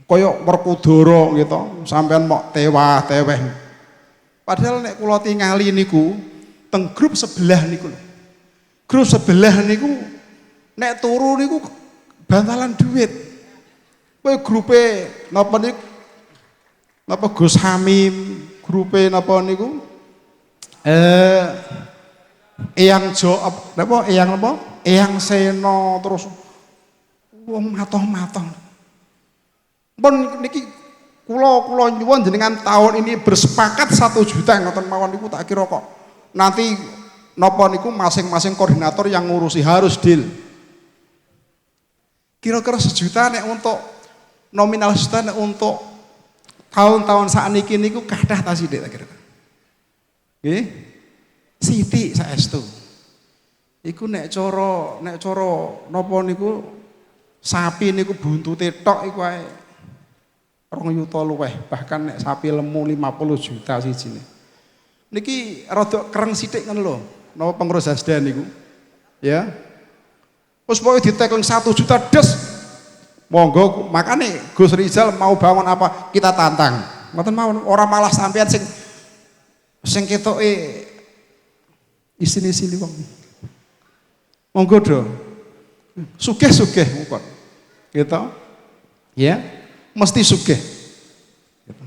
S6: koyok Werkudara gitu, sampean mok teweh. Padahal nek kula tingali niku teng grup sebelah niku. Grup sebelah niku nek turu niku bantalan duit. Kowe grupe napa niku? Napa Gus Hamim, grupe napa niku? Eyang Seno terus wong matoh-matoh. Pun niki kula nyuwun jenengan tahun ini bersepakat 1 juta ngoten mawon niku tak kira kok. Nanti napa niku masing-masing koordinator yang ngurusi harus deal. Kira-kira 1 juta nek untuk nominal juta nek untuk tahun-tahun sakniki niku kathah ta sithik tak kira. Nggih. Sithik saestu. Iku nek cara napa niku sapi niku buntute tok iku ae 2 juta luweh, bahkan nek sapi lemu 50 juta sijine. Niki rada kereng sithik ngono lho, napa pengurus Hasda niku. Ya. Terus pokoke ditekel 1 juta des. Monggo makane Gus Rizal mau bangun apa kita tantang. Mboten mawon ora malah sampean sing ketoke isine-isine wong. Monggo do. Sugih-sugih mungkon. Gitu. Ya, mesti sugih. Gitu.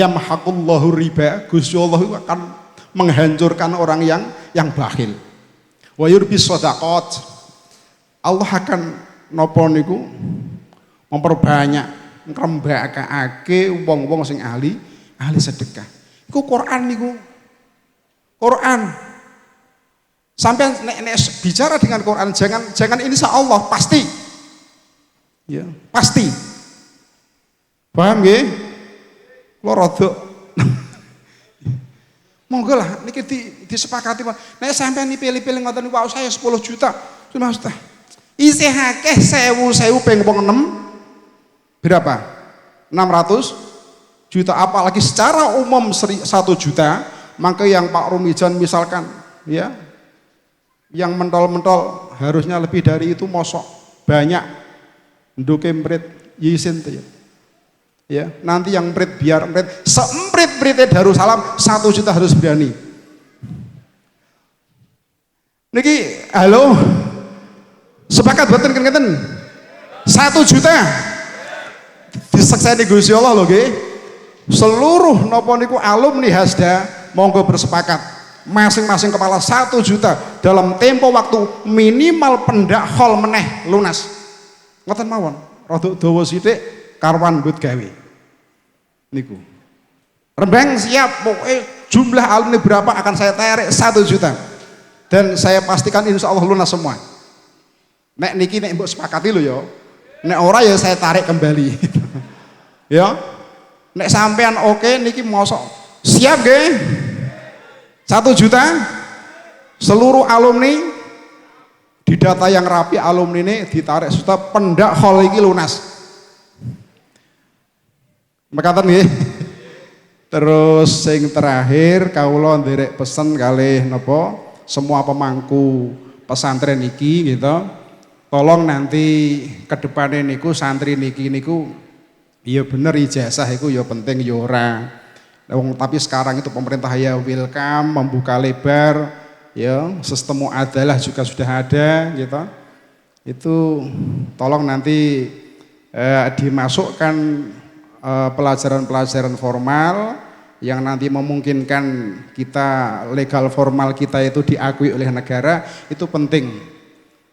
S6: Yamhaqullahu riba, Gusti Allah akan menghancurkan orang yang bakhil. Wa yurbis shadaqat. Allah akan napa niku memperbanyak ngrembakake wong-wong sing ahli sedekah. Iku Quran niku. Quran. Sampai nek bicara dengan Quran jangan insya Allah pasti. Ya, pasti. Paham nggih? Kula rada monggo lah niki disepakati. Nek sampean pilih-pilih ngoten niku saya 10 juta. Cuma Ustaz. Isih akeh 1000 ping wong 6. Berapa? 600 juta, apalagi secara umum 1 juta, maka yang Pak Rumijan misalkan ya, yang mentol-mentol harusnya lebih dari itu, mosok banyak nduke mrit yisin ya. Nanti yang mrit biar mrit semprit-pritnya Darussalam 1 juta harus berani. Niki halo, sepakat boten ngeten 1 juta disekseni Gusti Allah lho nggih. Seluruh nopo niku alumni Hasda monggo bersepakat masing-masing kepala 1 juta dalam tempo waktu minimal pendak hol meneh lunas. Ngoten mawon, rada dawa sithik karwan mbut gawe. Niku. Rembang siap, pokoknya jumlah alumni berapa akan saya tarik 1 juta. Dan saya pastikan insya Allah lunas semua. Nek niki nek mbok sepakati lho ya. Nek ora ya saya tarik kembali. Ya. Nek sampean oke niki mosok siap nggih? 1 juta seluruh alumni di data yang rapi, alumni ini ditarik sudah pendak hall iki lunas. Mekaten nggih. Terus sing terakhir kawula nderek pesen kalih napa semua pemangku pesantren iki gitu. Tolong nanti ke depannya niku santri niki niku iya bener ijazah itu ya penting ya ora. Tapi sekarang itu pemerintah ya welcome, membuka lebar ya, sistem muadalah juga sudah ada gitu. Itu tolong nanti dimasukkan pelajaran-pelajaran formal yang nanti memungkinkan kita legal formal kita itu diakui oleh negara, itu penting.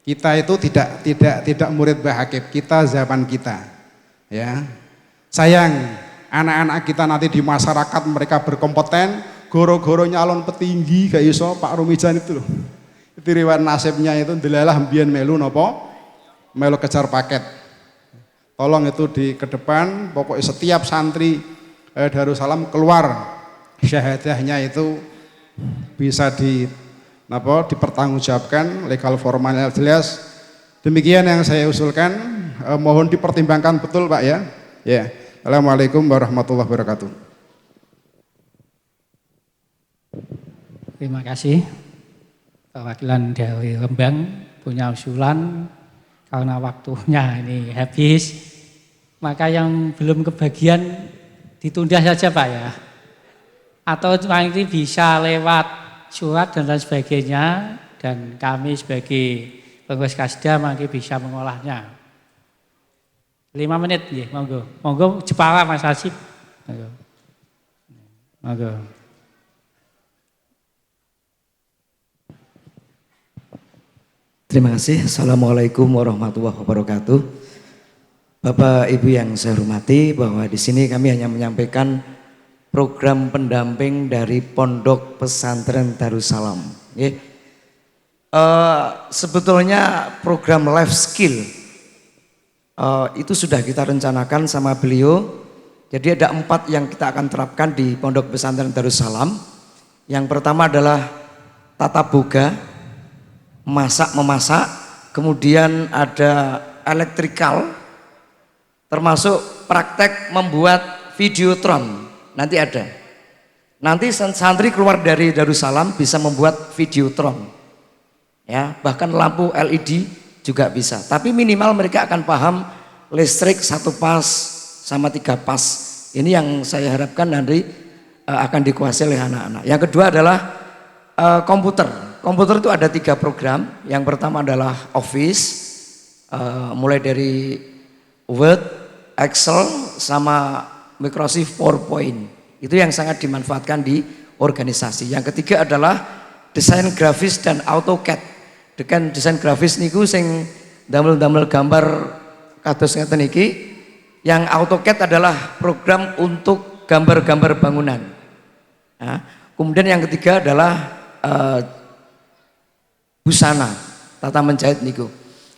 S6: Kita itu tidak murid Bahakib, kita zaman kita. Ya. Sayang anak-anak kita nanti di masyarakat mereka berkompeten, goro-goro nyalon petinggi kayak iso Pak Rumijan itu loh. Itu riwayat nasibnya itu delalah mbiyen melu napa? Melu kejar paket. Tolong itu di ke depan, pokoknya setiap santri Darussalam keluar syahadahnya itu bisa dipertanggungjawabkan, legal formalnya jelas. Demikian yang saya usulkan, mohon dipertimbangkan betul Pak ya. Ya, Assalamualaikum warahmatullahi wabarakatuh.
S1: Terima kasih. Perwakilan dari Rembang punya usulan, karena waktunya ini habis, maka yang belum kebagian ditunda saja Pak ya. Atau nanti bisa lewat surat dan lain sebagainya, dan kami sebagai pengurus Kasda mungkin bisa mengolahnya. 5 menit ya, monggo. Monggo Jepara Mas Hasib. Monggo. Monggo.
S7: Terima kasih. Assalamualaikum warahmatullahi wabarakatuh. Bapak Ibu yang saya hormati, bahwa di sini kami hanya menyampaikan program pendamping dari Pondok Pesantren Darussalam. Sebetulnya program life skill itu sudah kita rencanakan sama beliau. Jadi ada 4 yang kita akan terapkan di Pondok Pesantren Darussalam. Yang pertama adalah tata boga, memasak, kemudian ada elektrikal, termasuk praktek membuat videotron. Nanti ada. Nanti santri keluar dari Darussalam bisa membuat videotron. Ya, bahkan lampu LED juga bisa, tapi minimal mereka akan paham listrik 1 pas sama 3 pas. Ini yang saya harapkan nanti akan dikuasai oleh anak-anak. Yang kedua adalah komputer. Komputer itu ada 3 program. Yang pertama adalah Office, mulai dari Word, Excel, sama Microsoft PowerPoint. Itu yang sangat dimanfaatkan di organisasi. Yang ketiga adalah desain grafis dan AutoCAD. Dengan desain grafis niku sing damel-damel gambar kados ngeten iki. Yang AutoCAD adalah program untuk gambar-gambar bangunan. Nah, kemudian yang ketiga adalah busana, tata menjahit niku.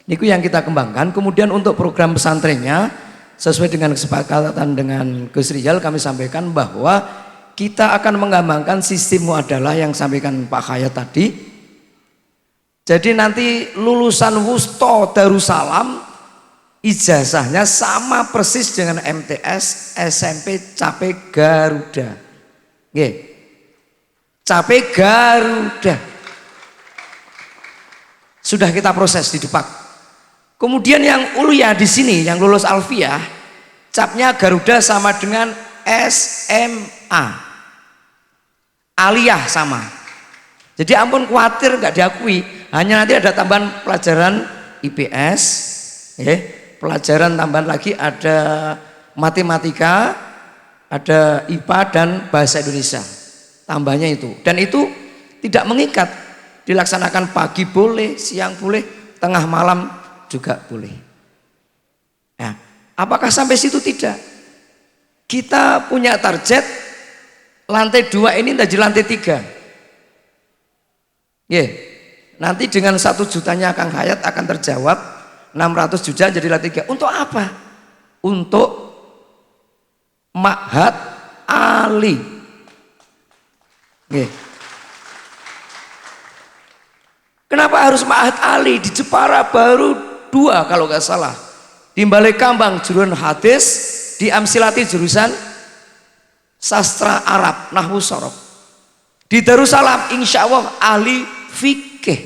S7: Niku yang kita kembangkan. Kemudian untuk program pesantrennya sesuai dengan kesepakatan dengan Gus Rizal, kami sampaikan bahwa kita akan mengembangkan sistem muadalah yang sampaikan Pak Khayat tadi. Jadi nanti lulusan Wusto Darussalam ijazahnya sama persis dengan MTS SMP Cape Garuda. Nggih. Cape Garuda. Sudah kita proses di Depak. Kemudian yang Ulia di sini yang lulus Alfiah, capnya Garuda sama dengan SMA. Aliyah sama. Jadi ampun khawatir nggak diakui, hanya nanti ada tambahan pelajaran IPS, pelajaran tambahan lagi ada matematika, ada IPA dan bahasa Indonesia. Tambahnya itu. Dan itu tidak mengikat, dilaksanakan pagi boleh, siang boleh, tengah malam juga boleh. Nah, apakah sampai situ? Tidak. Kita punya target lantai 2 ini jadi lantai 3. Nanti dengan 1 jutanya Kang Hayat akan terjawab, 600 juta jadi lantai 3. Untuk apa? Untuk Ma'had Ali. Kenapa harus Ma'had Ali? Di Jepara baru 2 kalau nggak salah. Di Balai Kambang jurusan hadis, di Amsilati jurusan sastra Arab, nahwu sorof. Di Darussalam insya Allah ahli fikih.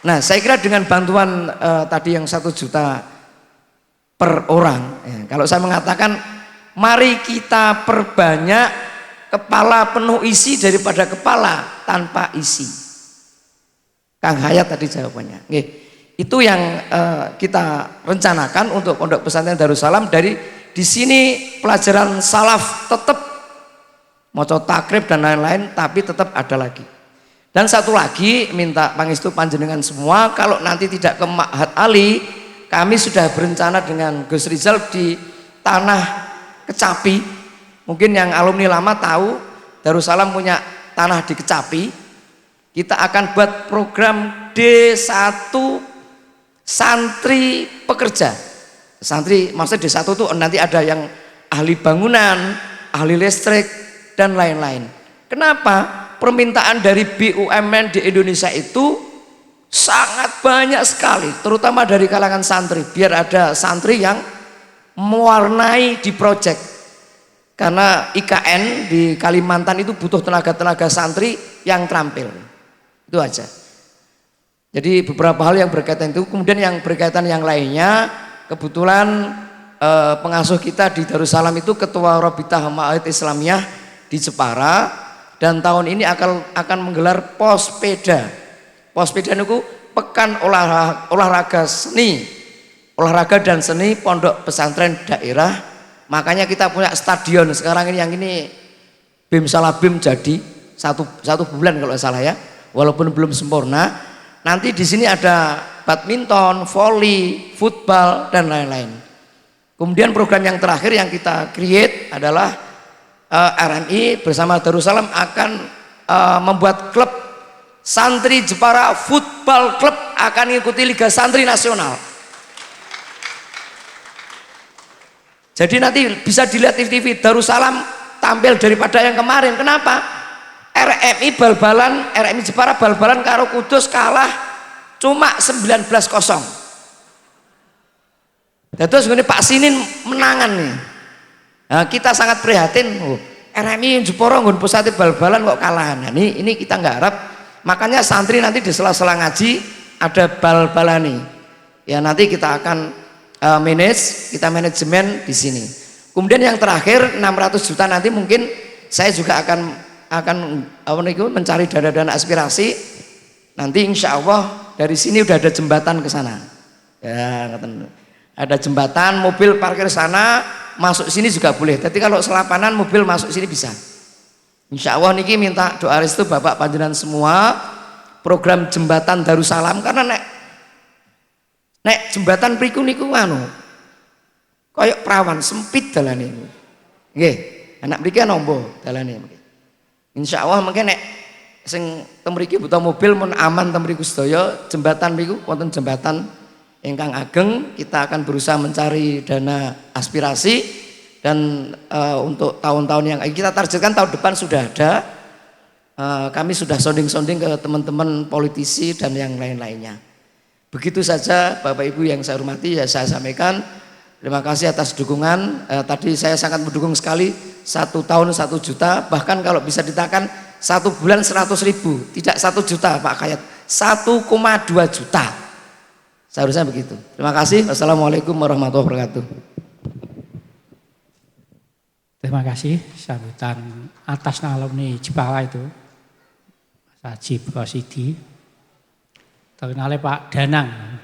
S7: Nah, saya kira dengan bantuan tadi yang 1 juta per orang, kalau saya mengatakan mari kita perbanyak kepala penuh isi daripada kepala tanpa isi. Kang Hayat tadi jawabannya. Itu yang kita rencanakan untuk Pondok Pesantren Darussalam. Dari di sini pelajaran salaf tetap maca takrib dan lain-lain, tapi tetap ada lagi. Dan satu lagi minta pangestu panjenengan semua, kalau nanti tidak ke Ma'had Ali, kami sudah berencana dengan Gus Rizal di tanah Kecapi. Mungkin yang alumni lama tahu Darussalam punya tanah di Kecapi. Kita akan buat program D1 santri pekerja. Santri maksudnya D1 itu nanti ada yang ahli bangunan, ahli listrik dan lain-lain. Kenapa? Permintaan dari BUMN di Indonesia itu sangat banyak sekali, terutama dari kalangan santri, biar ada santri yang mewarnai di proyek. Karena IKN di Kalimantan itu butuh tenaga-tenaga santri yang terampil. Itu aja. Jadi beberapa hal yang berkaitan itu. Kemudian yang berkaitan yang lainnya, kebetulan pengasuh kita di Darussalam itu ketua Rabitah Ma'had Islamiyah di Jepara, dan tahun ini akan menggelar pospeda. Pospeda itu pekan olahraga seni, olahraga dan seni pondok pesantren daerah. Makanya kita punya stadion sekarang ini, yang ini BIM Salabim jadi satu bulan kalau salah ya, walaupun belum sempurna. Nanti di sini ada badminton, voli, football dan lain-lain. Kemudian program yang terakhir yang kita create adalah RMI bersama Darussalam akan membuat klub santri Jepara Football Club, akan mengikuti Liga Santri Nasional. Jadi nanti bisa dilihat di TV, Darussalam tampil daripada yang kemarin. Kenapa? RMI bal-balan, RMI Jepara bal-balan karo Kudus kalah cuma 19-0. Terus ini Pak Sinin menangan nih. Nah, kita sangat prihatin. RMI Jepara nggon pusat bal-balan kok kalahan. Nah, ini kita nggak harap. Makanya santri nanti di sela-sela ngaji ada bal-balan nih. Ya nanti kita akan kita manajemen di sini. Kemudian yang terakhir 600 juta nanti mungkin saya juga akan mencari dana-dana aspirasi. Nanti insya Allah dari sini udah ada jembatan ke sana. Ya, ada jembatan, mobil parkir sana, masuk sini juga boleh. Jadi kalau selapanan mobil masuk sini bisa. Insya Allah niki minta doa restu Bapak panjenengan semua, program jembatan Darussalam, karena nek jembatan priku niku koyok perawan sempit dalane niku. Nggih, anak mriki nombo dalane. Insya Allah mungkin nek sing teng mriki buta mobil mun aman teng mriku sedaya, jembatan niku wonten jembatan ingkang ageng. Kita akan berusaha mencari dana aspirasi, dan untuk tahun-tahun yang kita targetkan tahun depan sudah ada. Kami sudah sounding-sounding ke teman-teman politisi dan yang lain-lainnya. Begitu saja Bapak Ibu yang saya hormati, ya saya sampaikan. Terima kasih atas dukungan. Tadi saya sangat mendukung sekali 1 tahun 1 juta, bahkan kalau bisa ditakan 1 bulan 100.000, tidak 1 juta Pak Khayat, 1,2 juta. Seharusnya begitu. Terima kasih. Wassalamualaikum warahmatullahi wabarakatuh.
S1: Terima kasih sambutan atas alumni Jepara itu, Mas Haji Prosidi. Terkenalnya Pak Danang,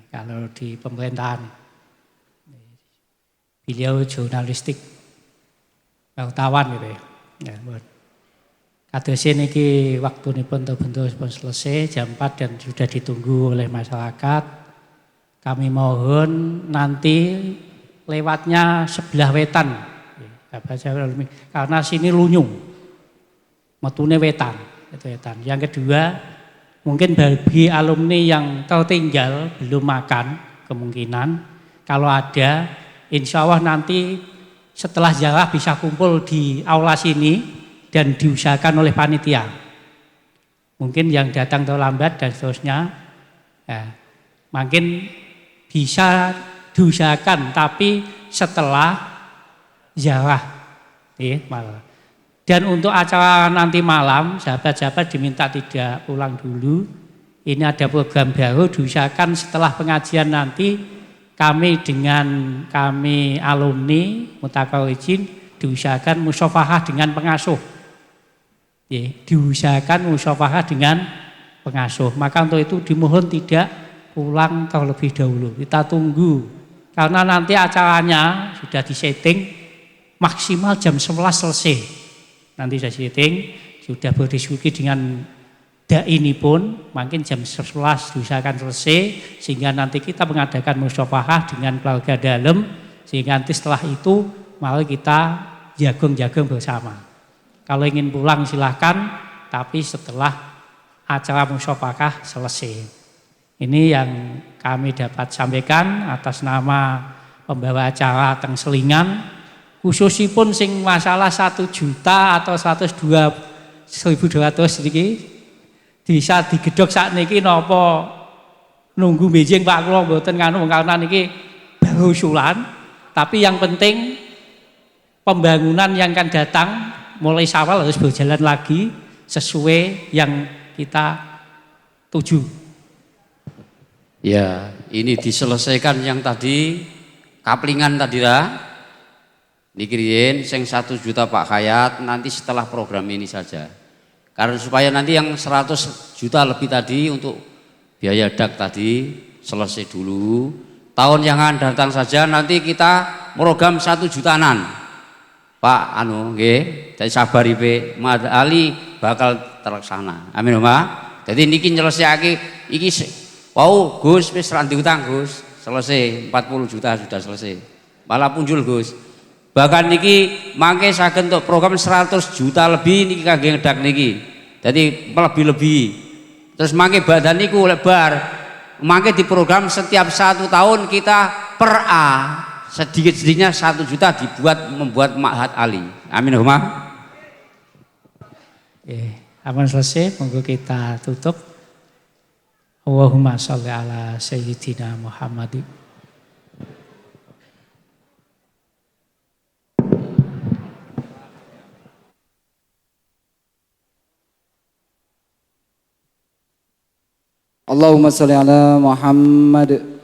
S1: kalau di pemerintahan. Beliau jurnalistik, wartawan gitu ya. Kados niki waktunipun bentuk pun selesai jam 4 dan sudah ditunggu oleh masyarakat. Kami mohon nanti lewatnya sebelah wetan. Karena sini lunyung, metune wetan, itu wetan. Yang kedua, mungkin bagi alumni yang tertinggal belum makan, kemungkinan kalau ada, insya Allah nanti setelah ziarah bisa kumpul di aula sini dan diusahakan oleh panitia. Mungkin yang datang terlambat dan seterusnya, ya, mungkin bisa diusahakan, tapi setelah ziarah, malam. Dan untuk acara nanti malam, sahabat-sahabat diminta tidak pulang dulu. Ini ada program baru, diusahakan setelah pengajian nanti kami alumni Mutaqarrijin diusahakan musyafahah dengan pengasuh. Diusahakan musyafahah dengan pengasuh. Maka untuk itu dimohon tidak pulang terlebih dahulu. Kita tunggu, karena nanti acaranya sudah disetting maksimal jam 11 selesai. Nanti saya setting, sudah berdiskusi dengan ini pun, mungkin jam 11 diusahakan selesai, sehingga nanti kita mengadakan musyafahah dengan keluarga dalam, sehingga nanti setelah itu mari kita jagung-jagung bersama. Kalau ingin pulang silahkan, tapi setelah acara musyafahah selesai. Ini yang kami dapat sampaikan atas nama pembawa acara Teng Selingan. Khususipun sing masalah 1 juta atau 102.200 niki bisa digedhok sakniki napa nunggu mejing Pak kula mboten nganu, karena niki baru usulan, tapi yang penting pembangunan yang akan datang mulai Syawal harus berjalan lagi sesuai yang kita tuju.
S2: Ya, ini diselesaikan yang tadi kaplingan tadi lah. Dikirim sing 1 juta Pak Khayat nanti setelah program ini saja. Karena supaya nanti yang 100 juta lebih tadi untuk biaya dak tadi selesai dulu. Tahun yang akan datang saja nanti kita program 1 jutaan. Pak nggih, jadi sabar ipe, Mad Ali bakal terlaksana. Amin Pak. Jadi niki nyelesaike iki wow Gus wis ra diutang Gus. Selesai 40 juta sudah selesai. Malah punjul Gus. Bahkan niki mangke saged untuk program 100 juta lebih niki kangge ngedak niki. Jadi lebih-lebih. Terus mangke badan niku lebar. Mangke di program setiap 1 tahun kita per A sedikit-sedikitnya 1 juta membuat Ma'had Ali. Amin Pak.
S1: Aman selesai, monggo kita tutup. Allahumma sholli ala sayyidina Muhammad.
S8: Allahumma sholli ala Muhammad.